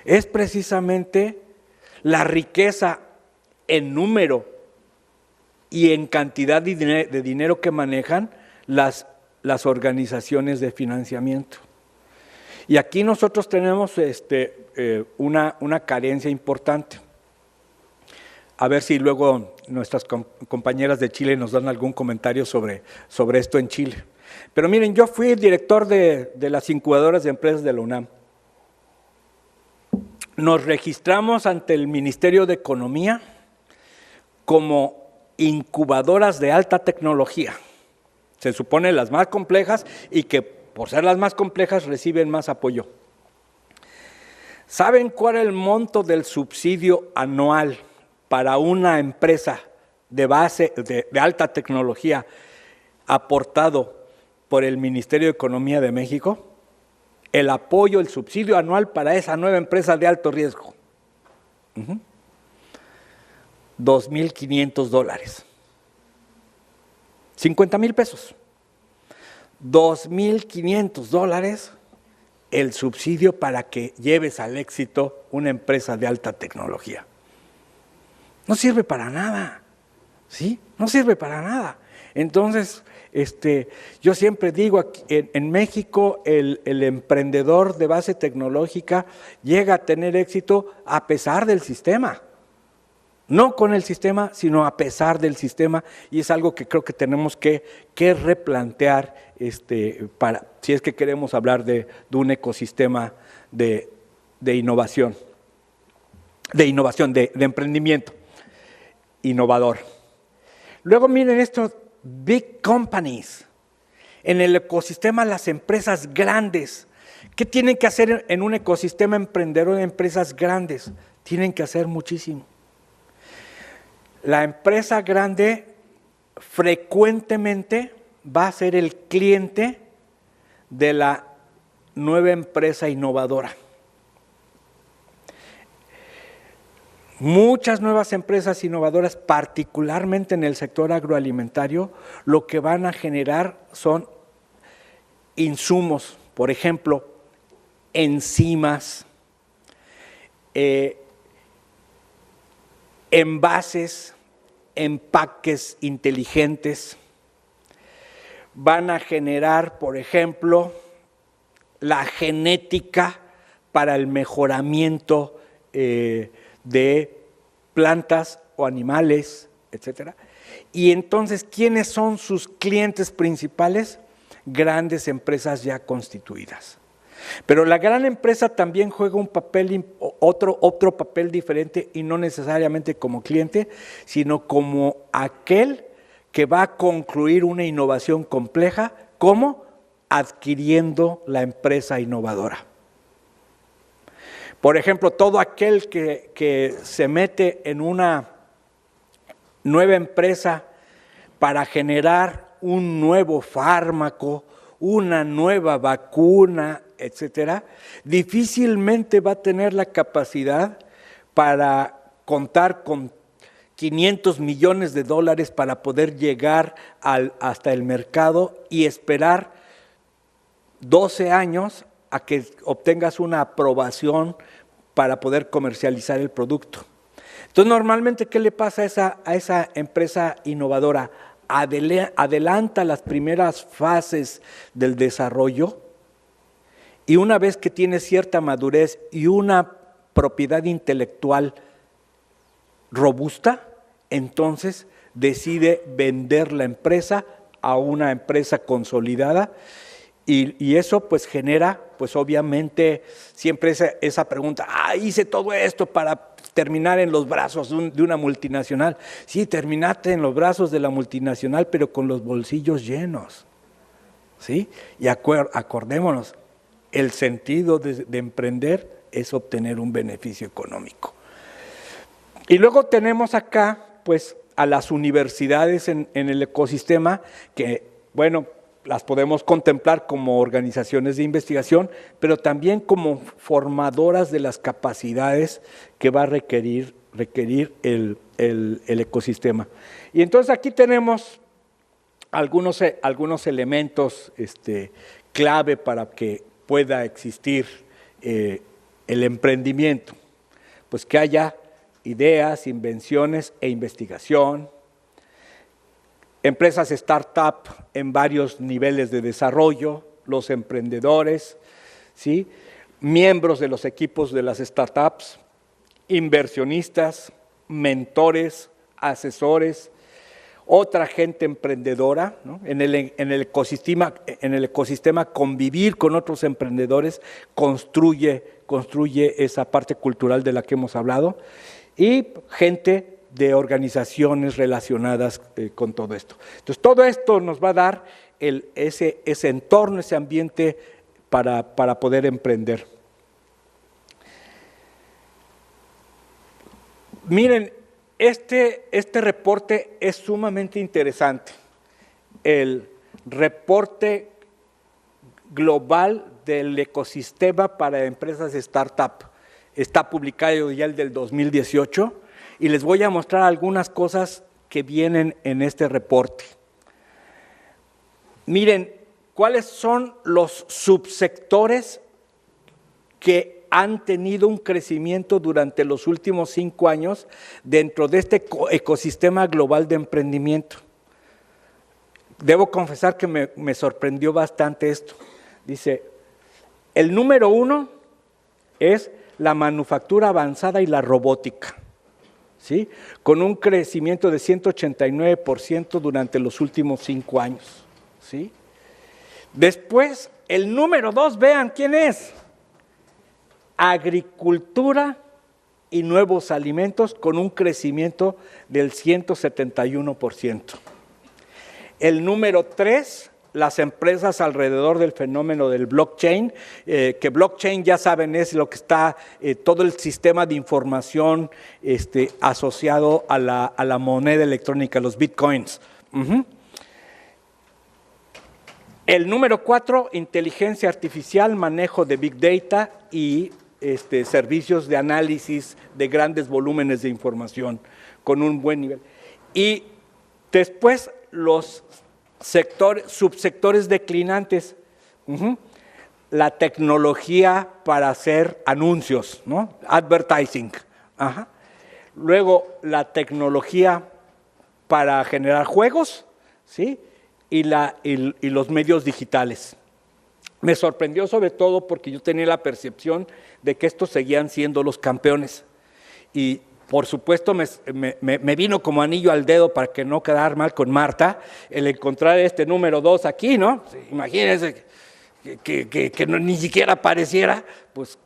es precisamente la riqueza en número y en cantidad de dinero que manejan las las organizaciones de financiamiento. Y aquí nosotros tenemos una carencia importante. A ver si luego nuestras compañeras de Chile nos dan algún comentario sobre esto en Chile. Pero miren, yo fui director de las incubadoras de empresas de la UNAM. Nos registramos ante el Ministerio de Economía como incubadoras de alta tecnología. Se supone las más complejas y que por ser las más complejas reciben más apoyo. ¿Saben cuál es el monto del subsidio anual para una empresa de base de alta tecnología aportado por el Ministerio de Economía de México? El apoyo, el subsidio anual para esa nueva empresa de alto riesgo. $2,500. 50,000 pesos. $2,500 el subsidio para que lleves al éxito una empresa de alta tecnología. No sirve para nada, ¿sí? No sirve para nada. Entonces, yo siempre digo, en México el emprendedor de base tecnológica llega a tener éxito a pesar del sistema. No con el sistema, sino a pesar del sistema, y es algo que creo que tenemos que replantear si es que queremos hablar de un ecosistema de innovación, de emprendimiento innovador. Luego miren estos big companies. En el ecosistema, las empresas grandes. ¿Qué tienen que hacer en un ecosistema emprendedor de empresas grandes? Tienen que hacer muchísimo. La empresa grande frecuentemente va a ser el cliente de la nueva empresa innovadora. Muchas nuevas empresas innovadoras, particularmente en el sector agroalimentario, lo que van a generar son insumos, por ejemplo, enzimas, envases, empaques inteligentes. Van a generar, por ejemplo, la genética para el mejoramiento de plantas o animales, etcétera. Y entonces, ¿quiénes son sus clientes principales? Grandes empresas ya constituidas. Pero la gran empresa también juega un papel, otro papel diferente, y no necesariamente como cliente, sino como aquel que va a concluir una innovación compleja, ¿cómo? Adquiriendo la empresa innovadora. Por ejemplo, todo aquel que se mete en una nueva empresa para generar un nuevo fármaco, una nueva vacuna, etcétera, difícilmente va a tener la capacidad para contar con $500 millones para poder llegar hasta el mercado y esperar 12 años a que obtengas una aprobación para poder comercializar el producto. Entonces, normalmente, ¿qué le pasa a esa empresa innovadora? Adelanta las primeras fases del desarrollo, y una vez que tiene cierta madurez y una propiedad intelectual robusta, entonces decide vender la empresa a una empresa consolidada, y eso pues genera, pues obviamente, siempre esa pregunta, hice todo esto para terminar en los brazos de una multinacional. Sí, terminaste en los brazos de la multinacional, pero con los bolsillos llenos, ¿sí? Y acordémonos, el sentido de emprender es obtener un beneficio económico. Y luego tenemos acá, pues, a las universidades en el ecosistema que, bueno, las podemos contemplar como organizaciones de investigación, pero también como formadoras de las capacidades que va a requerir el ecosistema. Y entonces aquí tenemos algunos elementos clave para que pueda existir el emprendimiento. Pues que haya ideas, invenciones e investigación, empresas startup en varios niveles de desarrollo, los emprendedores, ¿sí? Miembros de los equipos de las startups, inversionistas, mentores, asesores, otra gente emprendedora, ¿no? En el ecosistema convivir con otros emprendedores construye esa parte cultural de la que hemos hablado, y gente de organizaciones relacionadas con todo esto. Entonces, todo esto nos va a dar ese entorno, ese ambiente para poder emprender. Miren, este reporte es sumamente interesante. El reporte global del ecosistema para empresas startup está publicado ya el del 2018 y les voy a mostrar algunas cosas que vienen en este reporte. Miren, ¿cuáles son los subsectores que han tenido un crecimiento durante los últimos 5 años dentro de este ecosistema global de emprendimiento? Debo confesar que me sorprendió bastante esto. Dice, el número 1 es la manufactura avanzada y la robótica, ¿sí? Con un crecimiento de 189% durante los últimos 5 años, ¿sí? Después, el número 2, vean quién es. Agricultura y nuevos alimentos con un crecimiento del 171%. El número 3, las empresas alrededor del fenómeno del blockchain, que blockchain ya saben es lo que está, todo el sistema de información asociado a la moneda electrónica, los bitcoins. El número 4, inteligencia artificial, manejo de big data y servicios de análisis de grandes volúmenes de información con un buen nivel. Y después los subsectores declinantes, la tecnología para hacer anuncios, ¿no? Advertising. Luego la tecnología para generar juegos, ¿sí? Y los medios digitales. Me sorprendió sobre todo porque yo tenía la percepción de que estos seguían siendo los campeones. Y por supuesto me vino como anillo al dedo para que no quedara mal con Marta el encontrar este número 2 aquí, ¿no? Imagínense que ni siquiera apareciera, pues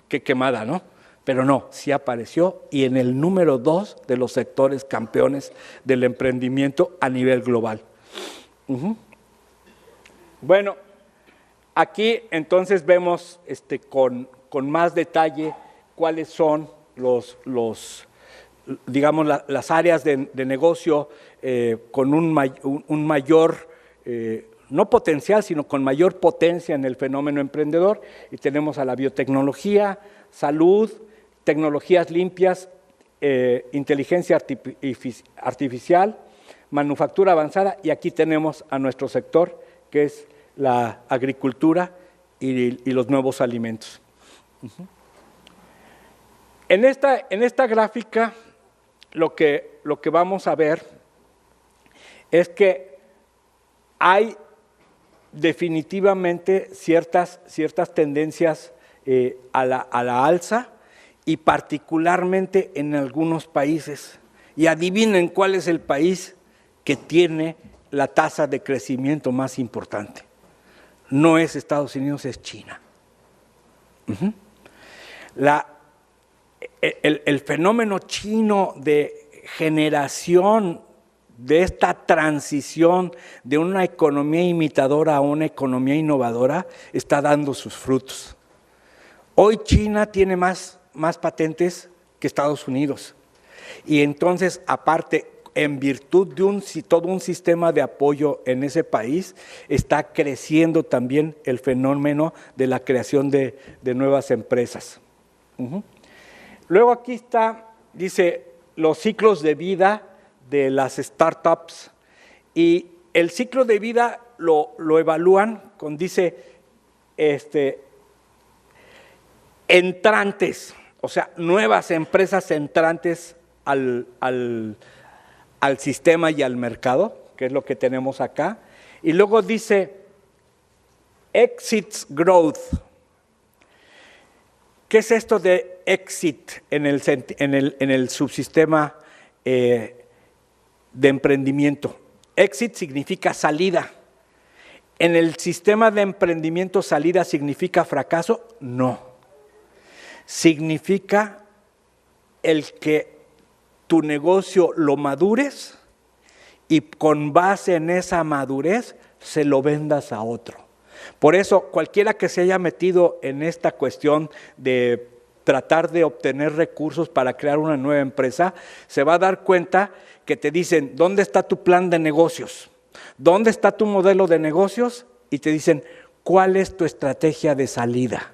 qué quemada, ¿no? Pero no, sí apareció y en el número 2 de los sectores campeones del emprendimiento a nivel global. Bueno, aquí entonces vemos con más detalle cuáles son digamos, las áreas de negocio con un mayor, no potencial, sino con mayor potencia en el fenómeno emprendedor. Y tenemos a la biotecnología, salud, tecnologías limpias, inteligencia artificial, manufactura avanzada, y aquí tenemos a nuestro sector, que es la agricultura y los nuevos alimentos. En esta gráfica lo que vamos a ver es que hay definitivamente ciertas tendencias a la alza, y particularmente en algunos países. Y adivinen cuál es el país que tiene la tasa de crecimiento más importante. No es Estados Unidos, es China. El fenómeno chino de generación de esta transición de una economía imitadora a una economía innovadora está dando sus frutos. Hoy China tiene más patentes que Estados Unidos. Y entonces, aparte, en virtud de todo un sistema de apoyo en ese país, está creciendo también el fenómeno de la creación de nuevas empresas. Luego aquí está, dice, los ciclos de vida de las startups, y el ciclo de vida lo evalúan con, dice, entrantes, o sea, nuevas empresas entrantes al sistema y al mercado, que es lo que tenemos acá. Y luego dice exits growth. ¿Qué es esto de exit en el subsistema de emprendimiento? Exit significa salida. ¿En el sistema de emprendimiento salida significa fracaso? No. Significa el que tu negocio lo madures y con base en esa madurez se lo vendas a otro. Por eso, cualquiera que se haya metido en esta cuestión de tratar de obtener recursos para crear una nueva empresa, se va a dar cuenta que te dicen, ¿dónde está tu plan de negocios? ¿Dónde está tu modelo de negocios? Y te dicen, ¿cuál es tu estrategia de salida?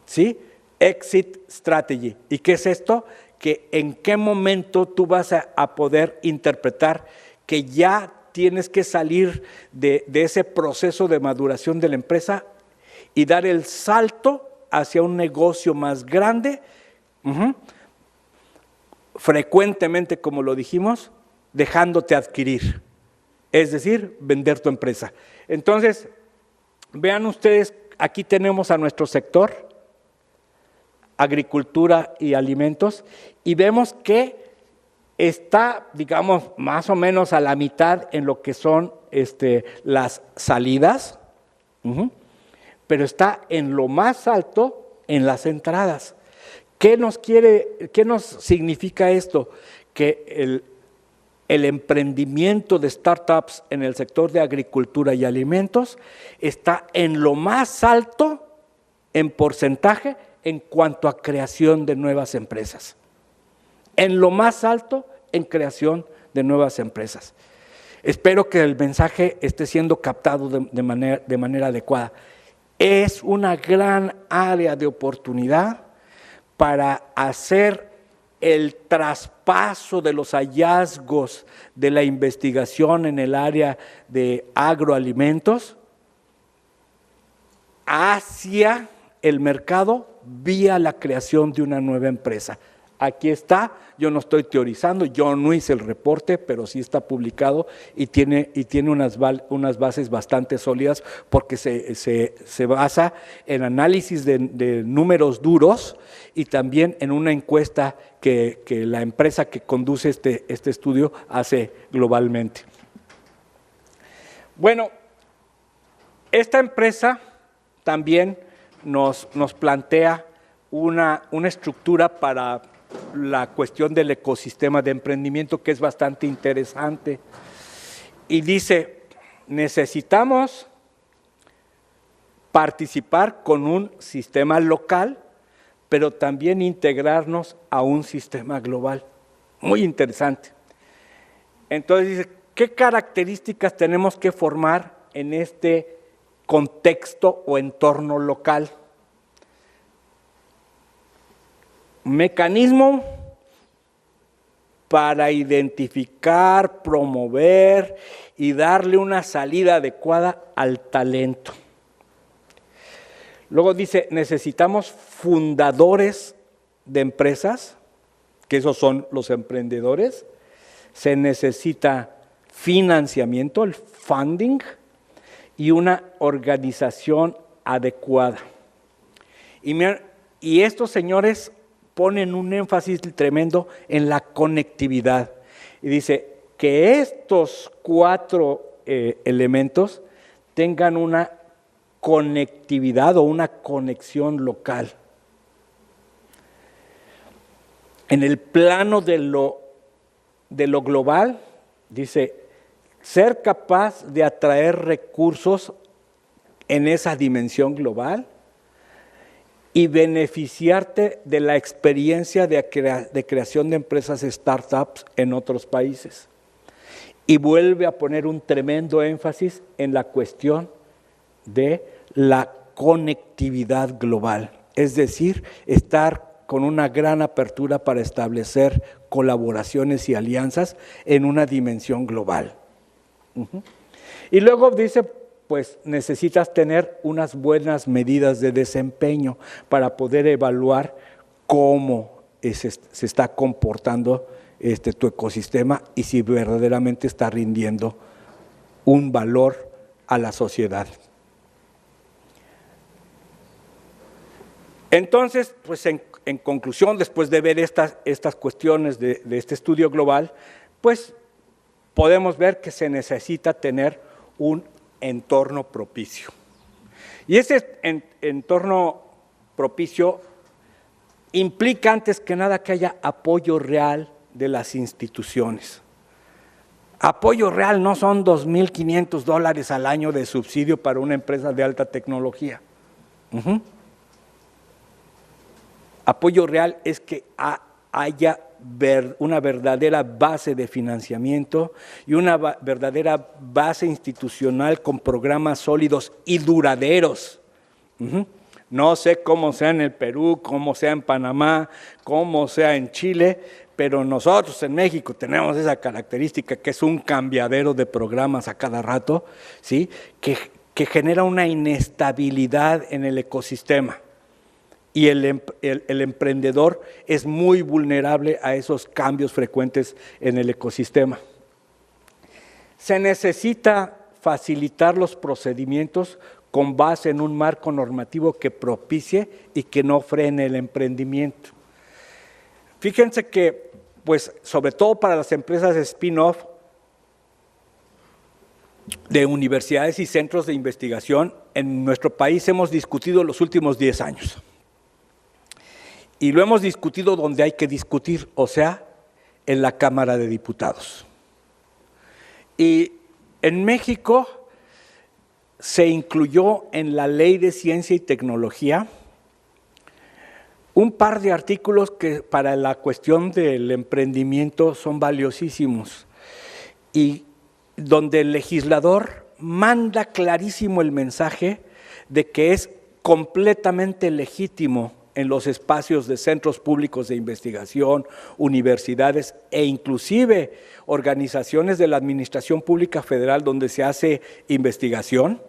¿Sí? Exit strategy. ¿Y qué es esto? Que en qué momento tú vas a poder interpretar que ya tienes que salir de ese proceso de maduración de la empresa y dar el salto hacia un negocio más grande, frecuentemente, como lo dijimos, dejándote adquirir, es decir, vender tu empresa. Entonces, vean ustedes, aquí tenemos a nuestro sector, agricultura y alimentos, y vemos que está, digamos, más o menos a la mitad en lo que son las salidas, pero está en lo más alto en las entradas. ¿Qué nos significa esto? Que el emprendimiento de startups en el sector de agricultura y alimentos está en lo más alto en porcentaje en cuanto a creación de nuevas empresas. En lo más alto en creación de nuevas empresas. Espero que el mensaje esté siendo captado de manera adecuada. Es una gran área de oportunidad para hacer el traspaso de los hallazgos de la investigación en el área de agroalimentos hacia el mercado vía la creación de una nueva empresa. Aquí está, yo no estoy teorizando, yo no hice el reporte, pero sí está publicado y tiene unas bases bastante sólidas porque se basa en análisis de números duros y también en una encuesta que la empresa que conduce este estudio hace globalmente. Bueno, esta empresa también nos plantea una estructura para la cuestión del ecosistema de emprendimiento que es bastante interesante. Y dice, necesitamos participar con un sistema local, pero también integrarnos a un sistema global. Muy interesante. Entonces dice, ¿qué características tenemos que formar en este contexto o entorno local? Mecanismo para identificar, promover y darle una salida adecuada al talento. Luego dice, necesitamos fundadores de empresas, que esos son los emprendedores. Se necesita financiamiento, el funding, y una organización adecuada. Y estos señores ponen un énfasis tremendo en la conectividad. Y dice que estos 4 elementos tengan una conectividad o una conexión local. En el plano de lo global, dice, ser capaz de atraer recursos en esa dimensión global y beneficiarte de la experiencia de creación de empresas startups en otros países. Y vuelve a poner un tremendo énfasis en la cuestión de la conectividad global, es decir, estar con una gran apertura para establecer colaboraciones y alianzas en una dimensión global. Y luego dice, pues necesitas tener unas buenas medidas de desempeño para poder evaluar cómo se está comportando tu ecosistema y si verdaderamente está rindiendo un valor a la sociedad. Entonces, pues en conclusión, después de ver estas cuestiones de este estudio global, pues podemos ver que se necesita tener un entorno propicio. Y ese entorno propicio implica antes que nada que haya apoyo real de las instituciones. Apoyo real no son $2,500 al año de subsidio para una empresa de alta tecnología. Apoyo real es que haya una verdadera base de financiamiento y una verdadera base institucional con programas sólidos y duraderos. No sé cómo sea en el Perú, cómo sea en Panamá, cómo sea en Chile, pero nosotros en México tenemos esa característica que es un cambiadero de programas a cada rato, ¿sí? que genera una inestabilidad en el ecosistema. Y el emprendedor es muy vulnerable a esos cambios frecuentes en el ecosistema. Se necesita facilitar los procedimientos con base en un marco normativo que propicie y que no frene el emprendimiento. Fíjense que, pues, sobre todo para las empresas de spin-off de universidades y centros de investigación, en nuestro país hemos discutido los últimos 10 años. Y lo hemos discutido donde hay que discutir, o sea, en la Cámara de Diputados. Y en México se incluyó en la Ley de Ciencia y Tecnología un par de artículos que para la cuestión del emprendimiento son valiosísimos y donde el legislador manda clarísimo el mensaje de que es completamente legítimo en los espacios de centros públicos de investigación, universidades e inclusive organizaciones de la Administración Pública Federal donde se hace investigación.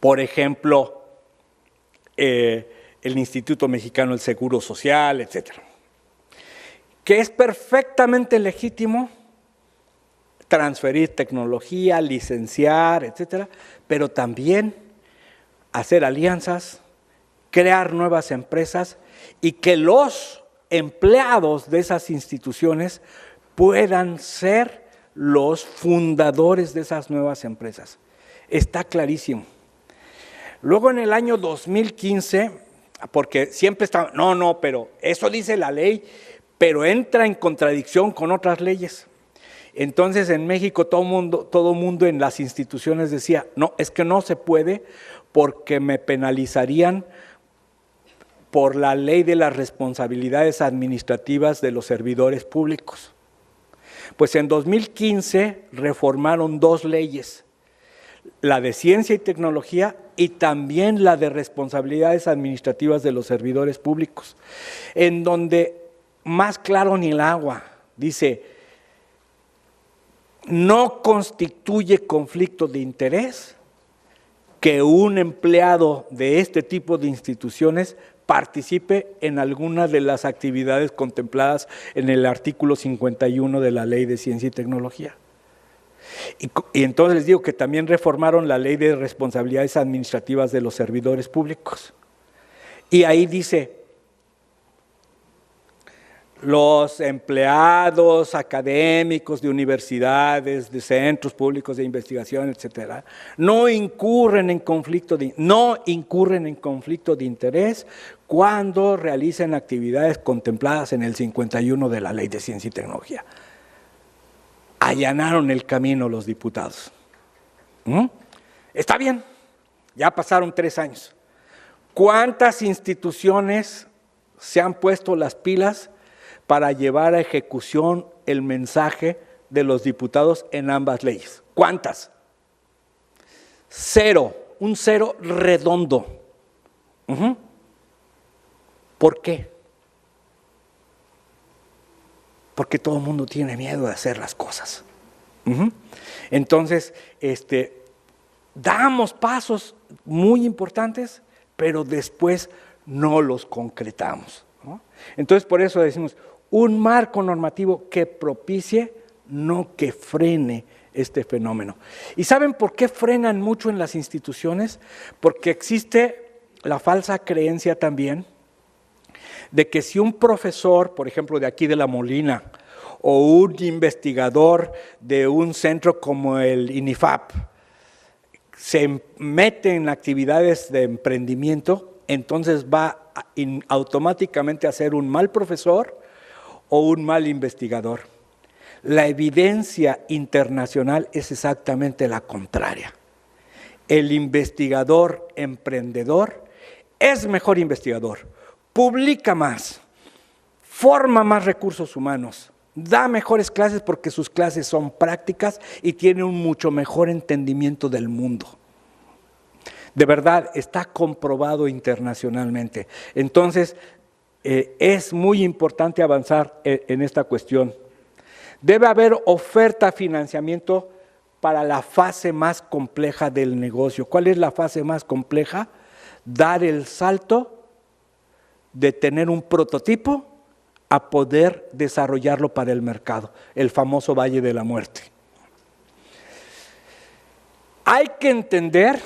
Por ejemplo, el Instituto Mexicano del Seguro Social, etcétera. Que es perfectamente legítimo transferir tecnología, licenciar, etcétera, pero también hacer alianzas, crear nuevas empresas y que los empleados de esas instituciones puedan ser los fundadores de esas nuevas empresas. Está clarísimo. Luego en el año 2015, porque siempre está, no, pero eso dice la ley, pero entra en contradicción con otras leyes. Entonces en México todo mundo en las instituciones decía, no, es que no se puede porque me penalizarían por la ley de las responsabilidades administrativas de los servidores públicos. Pues en 2015 reformaron 2 leyes, la de ciencia y tecnología y también la de responsabilidades administrativas de los servidores públicos, en donde más claro ni el agua, dice, no constituye conflicto de interés que un empleado de este tipo de instituciones participe en alguna de las actividades contempladas en el artículo 51 de la Ley de Ciencia y Tecnología. Y entonces les digo que también reformaron la Ley de Responsabilidades Administrativas de los Servidores Públicos. Y ahí dice, los empleados académicos de universidades, de centros públicos de investigación, etcétera, no incurren en conflicto de interés cuando realicen actividades contempladas en el 51 de la Ley de Ciencia y Tecnología. Allanaron el camino los diputados. Está bien, ya pasaron 3 años. ¿Cuántas instituciones se han puesto las pilas para llevar a ejecución el mensaje de los diputados en ambas leyes? ¿Cuántas? 0, un 0 redondo. ¿Por qué? Porque todo el mundo tiene miedo de hacer las cosas. Entonces, damos pasos muy importantes, pero después no los concretamos, ¿no? Entonces, por eso decimos, un marco normativo que propicie, no que frene este fenómeno. ¿Y saben por qué frenan mucho en las instituciones? Porque existe la falsa creencia también de que si un profesor, por ejemplo, de aquí de La Molina, o un investigador de un centro como el INIFAP, se mete en actividades de emprendimiento, entonces va automáticamente a ser un mal profesor o un mal investigador. La evidencia internacional es exactamente la contraria. El investigador emprendedor es mejor investigador, publica más, forma más recursos humanos, da mejores clases porque sus clases son prácticas y tiene un mucho mejor entendimiento del mundo. De verdad, está comprobado internacionalmente. Entonces, es muy importante avanzar en esta cuestión. Debe haber oferta, financiamiento para la fase más compleja del negocio. ¿Cuál es la fase más compleja? Dar el salto de tener un prototipo a poder desarrollarlo para el mercado, el famoso Valle de la Muerte. Hay que entender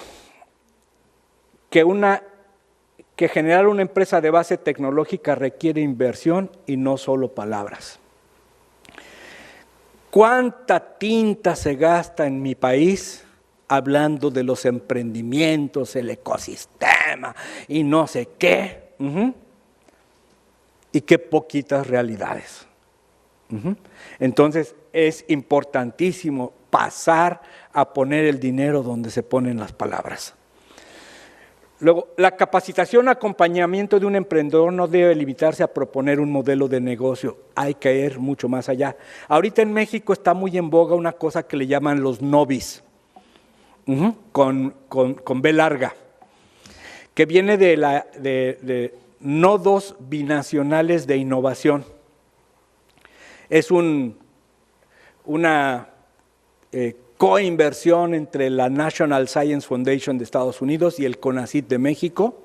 que generar una empresa de base tecnológica requiere inversión y no solo palabras. ¿Cuánta tinta se gasta en mi país hablando de los emprendimientos, el ecosistema y no sé qué? Y qué poquitas realidades. Entonces es importantísimo pasar a poner el dinero donde se ponen las palabras. Luego, la capacitación, acompañamiento de un emprendedor no debe limitarse a proponer un modelo de negocio, hay que ir mucho más allá. Ahorita en México está muy en boga una cosa que le llaman los NOVIs, con B larga, que viene de nodos binacionales de innovación. Es una coinversión entre la National Science Foundation de Estados Unidos y el CONACYT de México.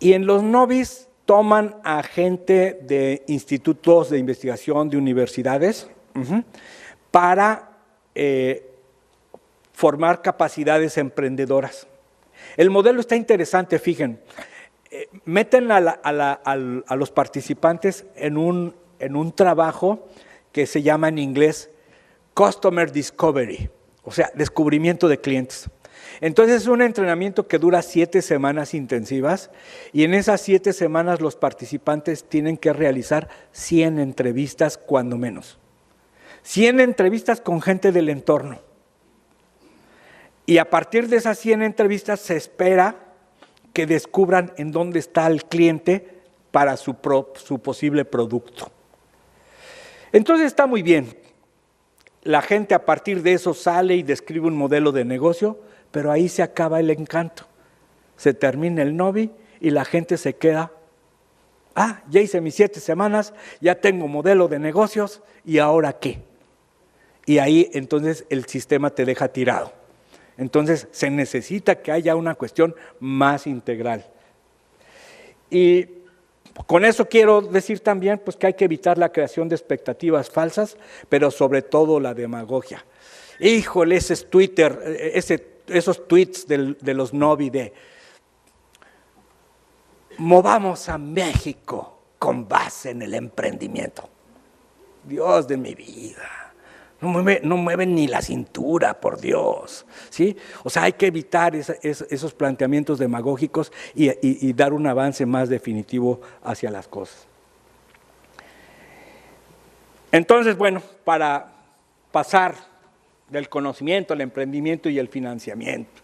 Y en los NOVIs toman a gente de institutos de investigación, de universidades, para formar capacidades emprendedoras. El modelo está interesante, fíjense. Meten a los participantes en un trabajo que se llama en inglés Customer Discovery, o sea, descubrimiento de clientes. Entonces es un entrenamiento que dura 7 semanas intensivas y en esas 7 semanas los participantes tienen que realizar 100 entrevistas cuando menos. 100 entrevistas con gente del entorno. Y a partir de esas 100 entrevistas se espera que descubran en dónde está el cliente para su posible producto. Entonces está muy bien. La gente a partir de eso sale y describe un modelo de negocio, pero ahí se acaba el encanto. Se termina el NOVI y la gente se queda, ya hice mis 7 semanas, ya tengo modelo de negocios, ¿y ahora qué? Y ahí entonces el sistema te deja tirado. Entonces se necesita que haya una cuestión más integral. Y con eso quiero decir también pues, que hay que evitar la creación de expectativas falsas, pero sobre todo la demagogia. Híjole, esos tweets de los NOVI de movamos a México con base en el emprendimiento. Dios de mi vida. No mueven ni la cintura, por Dios, ¿sí? O sea, hay que evitar esos planteamientos demagógicos y dar un avance más definitivo hacia las cosas. Entonces, bueno, para pasar del conocimiento al emprendimiento y el financiamiento,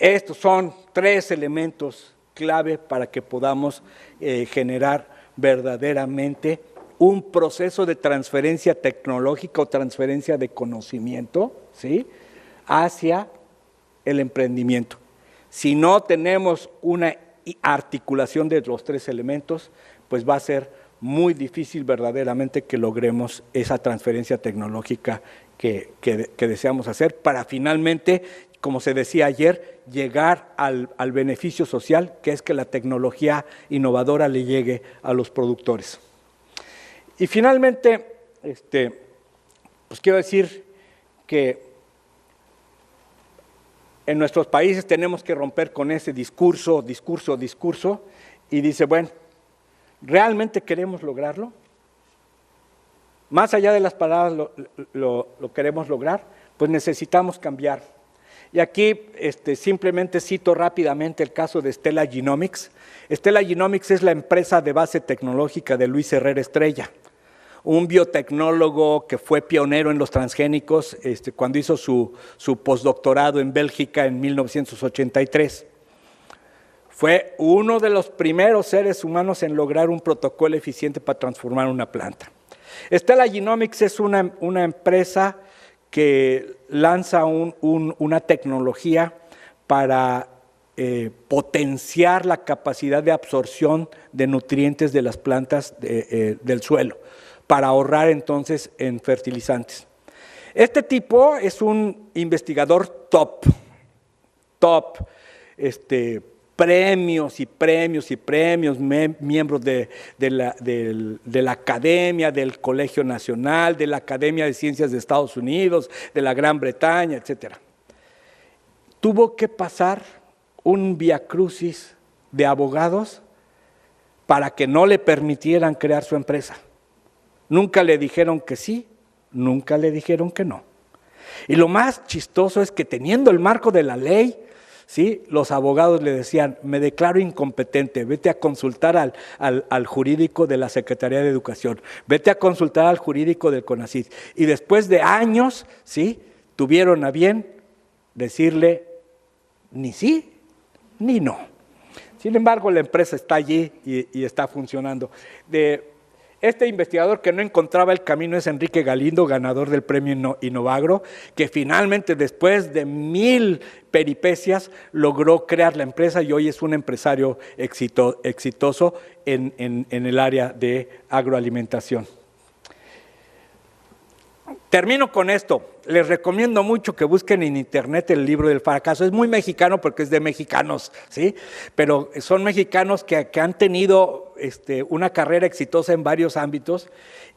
estos son 3 elementos clave para que podamos generar verdaderamente un proceso de transferencia tecnológica o transferencia de conocimiento, ¿sí?, hacia el emprendimiento. Si no tenemos una articulación de los 3 elementos, pues va a ser muy difícil verdaderamente que logremos esa transferencia tecnológica que deseamos hacer para finalmente, como se decía ayer, llegar al beneficio social, que es que la tecnología innovadora le llegue a los productores. Y finalmente, pues quiero decir que en nuestros países tenemos que romper con ese discurso, y dice, bueno, ¿realmente queremos lograrlo? Más allá de las palabras lo queremos lograr, pues necesitamos cambiar. Y aquí simplemente cito rápidamente el caso de Stella Genomics. Stella Genomics es la empresa de base tecnológica de Luis Herrera Estrella, un biotecnólogo que fue pionero en los transgénicos cuando hizo su postdoctorado en Bélgica en 1983. Fue uno de los primeros seres humanos en lograr un protocolo eficiente para transformar una planta. Stella Genomics es una empresa que lanza una tecnología para potenciar la capacidad de absorción de nutrientes de las plantas del suelo, para ahorrar entonces en fertilizantes. Este tipo es un investigador top, premios y premios y premios, miembros de la Academia, del Colegio Nacional, de la Academia de Ciencias de Estados Unidos, de la Gran Bretaña, etc. Tuvo que pasar un viacrucis de abogados para que no le permitieran crear su empresa. Nunca le dijeron que sí, nunca le dijeron que no. Y lo más chistoso es que teniendo el marco de la ley, ¿sí?, los abogados le decían, me declaro incompetente, vete a consultar al jurídico de la Secretaría de Educación, vete a consultar al jurídico del CONACYT. Y después de años, ¿sí?, tuvieron a bien decirle ni sí ni no. Sin embargo, la empresa está allí y está funcionando. Este investigador que no encontraba el camino es Enrique Galindo, ganador del premio Innovagro, que finalmente, después de 1000 peripecias, logró crear la empresa y hoy es un empresario exitoso en el área de agroalimentación. Termino con esto. Les recomiendo mucho que busquen en internet el libro del fracaso. Es muy mexicano porque es de mexicanos, ¿sí? Pero son mexicanos que han tenido una carrera exitosa en varios ámbitos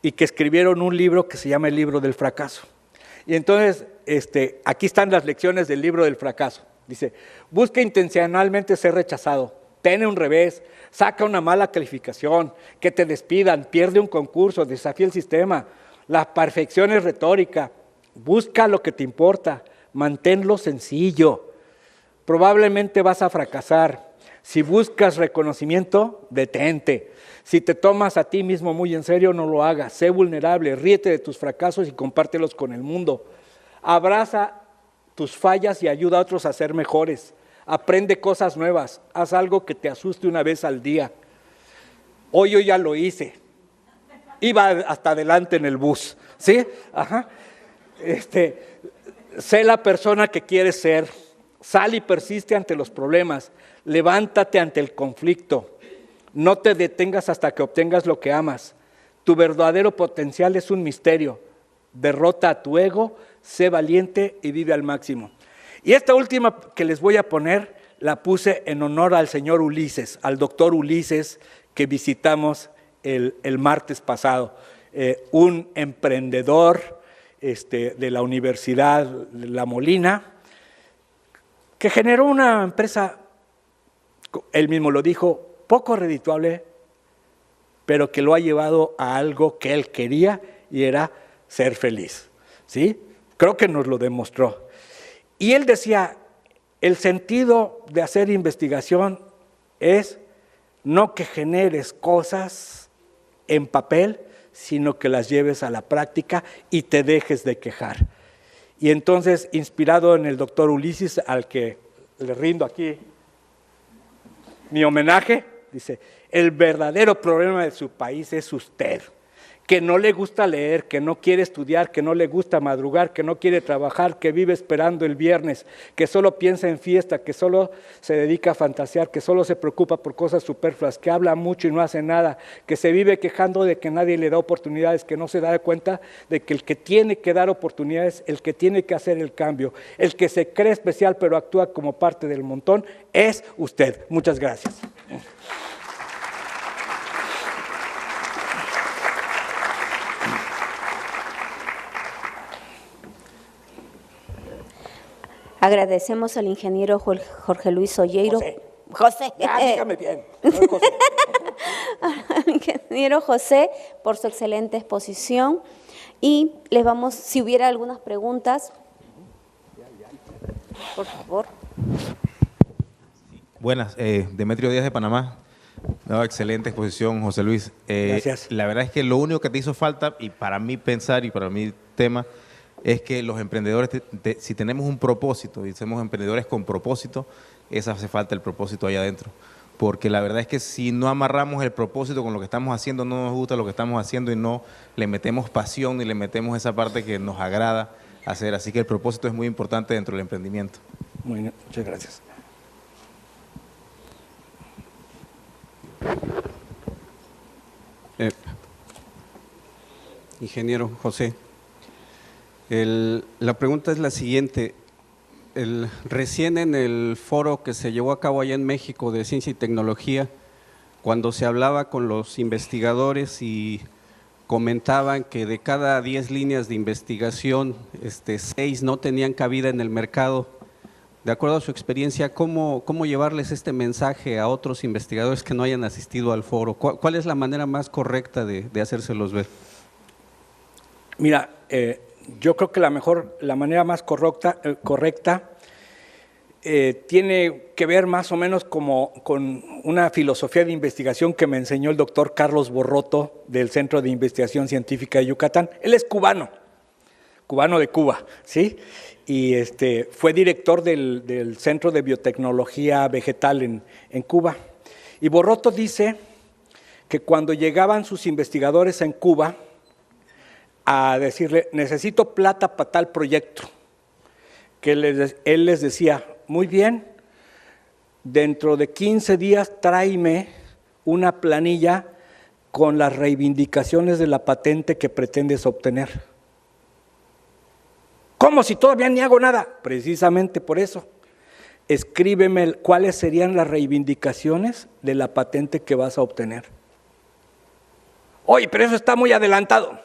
y que escribieron un libro que se llama El libro del fracaso. Y entonces, aquí están las lecciones del libro del fracaso. Dice, busca intencionalmente ser rechazado, ten un revés, saca una mala calificación, que te despidan, pierde un concurso, desafía el sistema. La perfección es retórica, busca lo que te importa, manténlo sencillo. Probablemente vas a fracasar. Si buscas reconocimiento, detente. Si te tomas a ti mismo muy en serio, no lo hagas. Sé vulnerable, ríete de tus fracasos y compártelos con el mundo. Abraza tus fallas y ayuda a otros a ser mejores. Aprende cosas nuevas, haz algo que te asuste una vez al día. Hoy yo ya lo hice. Iba hasta adelante en el bus, ¿sí? Ajá. Sé la persona que quieres ser, sal y persiste ante los problemas, levántate ante el conflicto, no te detengas hasta que obtengas lo que amas. Tu verdadero potencial es un misterio, derrota a tu ego, sé valiente y vive al máximo. Y esta última que les voy a poner, la puse en honor al señor Ulises, al doctor Ulises que visitamos el martes pasado, un emprendedor de la Universidad de La Molina, que generó una empresa, él mismo lo dijo, poco redituable, pero que lo ha llevado a algo que él quería y era ser feliz, ¿sí? Creo que nos lo demostró. Y él decía, el sentido de hacer investigación es no que generes cosas en papel, sino que las lleves a la práctica y te dejes de quejar. Y entonces, inspirado en el doctor Ulises, al que le rindo aquí mi homenaje, dice, el verdadero problema de su país es usted, que no le gusta leer, que no quiere estudiar, que no le gusta madrugar, que no quiere trabajar, que vive esperando el viernes, que solo piensa en fiesta, que solo se dedica a fantasear, que solo se preocupa por cosas superfluas, que habla mucho y no hace nada, que se vive quejando de que nadie le da oportunidades, que no se da cuenta de que el que tiene que dar oportunidades, el que tiene que hacer el cambio, el que se cree especial pero actúa como parte del montón, es usted. Muchas gracias. Agradecemos al ingeniero Jorge Luis Olleiro. José. Dígame bien. No, José. Al ingeniero José por su excelente exposición. Y les vamos, si hubiera algunas preguntas, por favor. Buenas, Demetrio Díaz de Panamá. No, excelente exposición, José Luis. Gracias. La verdad es que lo único que te hizo falta, y para mí pensar y para mí tema, es que los emprendedores, si tenemos un propósito y somos emprendedores con propósito, esa hace falta el propósito ahí adentro. Porque la verdad es que si no amarramos el propósito con lo que estamos haciendo, no nos gusta lo que estamos haciendo y no le metemos pasión ni le metemos esa parte que nos agrada hacer. Así que el propósito es muy importante dentro del emprendimiento. Muy bien, muchas gracias. Ingeniero José, la pregunta es la siguiente. Recién en el foro que se llevó a cabo allá en México de Ciencia y Tecnología, cuando se hablaba con los investigadores y comentaban que de cada 10 líneas de investigación, 6 no tenían cabida en el mercado. De acuerdo a su experiencia, ¿cómo llevarles este mensaje a otros investigadores que no hayan asistido al foro? ¿Cuál es la manera más correcta de hacérselos ver? Mira, yo creo que la manera más correcta tiene que ver más o menos como con una filosofía de investigación que me enseñó el doctor Carlos Borroto del Centro de Investigación Científica de Yucatán. Él es cubano de Cuba, ¿sí? Y fue director del Centro de Biotecnología Vegetal en Cuba. Y Borroto dice que cuando llegaban sus investigadores en Cuba a decirle, necesito plata para tal proyecto, que él les decía, muy bien, dentro de 15 días tráeme una planilla con las reivindicaciones de la patente que pretendes obtener. ¿Cómo si todavía ni hago nada? Precisamente por eso. Escríbeme cuáles serían las reivindicaciones de la patente que vas a obtener. Oye, pero eso está muy adelantado.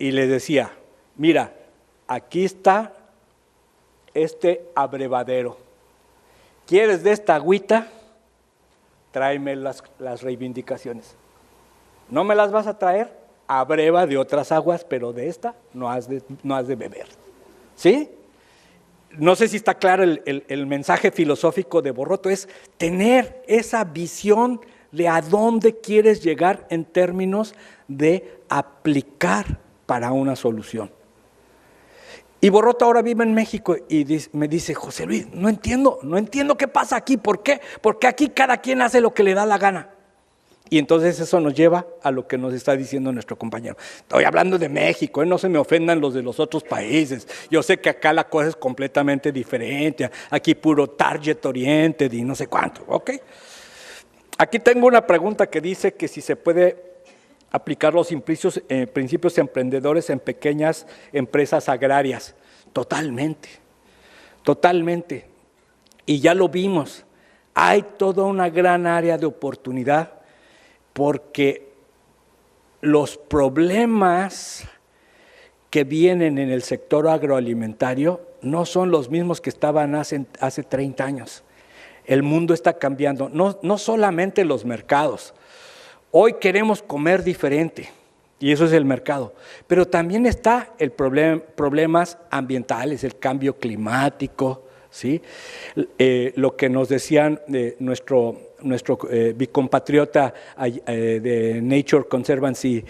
Y le decía, mira, aquí está este abrevadero. ¿Quieres de esta agüita? Tráeme las reivindicaciones. ¿No me las vas a traer? Abreva de otras aguas, pero de esta no has de beber. ¿Sí? No sé si está claro el mensaje filosófico de Borroto, es tener esa visión de a dónde quieres llegar en términos de aplicar para una solución. Y Borroto ahora vive en México y me dice, José Luis, no entiendo qué pasa aquí, ¿por qué? Porque aquí cada quien hace lo que le da la gana. Y entonces eso nos lleva a lo que nos está diciendo nuestro compañero. Estoy hablando de México, no se me ofendan los de los otros países. Yo sé que acá la cosa es completamente diferente, aquí puro target oriented y no sé cuánto, ¿ok? Aquí tengo una pregunta que dice que si se puede aplicar los principios emprendedores en pequeñas empresas agrarias. Totalmente. Y ya lo vimos. Hay toda una gran área de oportunidad porque los problemas que vienen en el sector agroalimentario no son los mismos que estaban hace 30 años. El mundo está cambiando, no solamente los mercados. Hoy queremos comer diferente y eso es el mercado, pero también está el problemas ambientales, el cambio climático, ¿sí? Lo que nos decían de nuestro bicompatriota de Nature Conservancy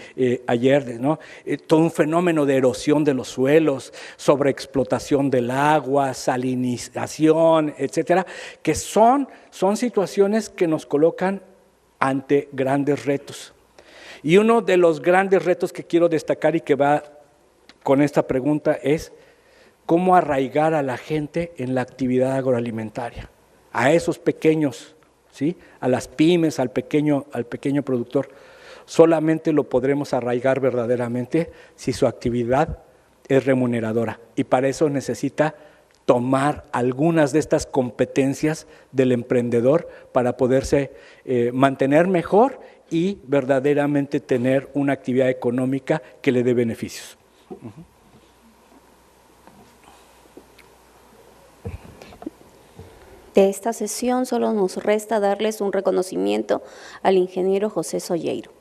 ayer, ¿no? Todo un fenómeno de erosión de los suelos, sobreexplotación del agua, salinización, etcétera, que son situaciones que nos colocan ante grandes retos. Y uno de los grandes retos que quiero destacar y que va con esta pregunta es cómo arraigar a la gente en la actividad agroalimentaria, a esos pequeños, ¿sí? A las pymes, al pequeño productor. Solamente lo podremos arraigar verdaderamente si su actividad es remuneradora y para eso necesita tomar algunas de estas competencias del emprendedor para poderse mantener mejor y verdaderamente tener una actividad económica que le dé beneficios. de esta sesión, solo nos resta darles un reconocimiento al ingeniero José Solleiro.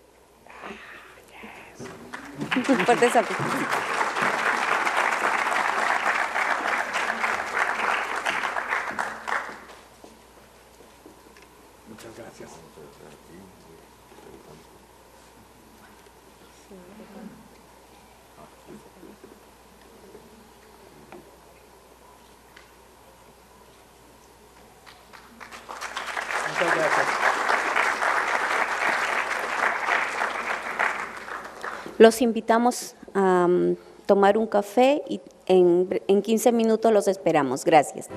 Fuertes aplausos. Muchas gracias. Muchas gracias. Los invitamos a tomar un café y en 15 minutos los esperamos. Gracias.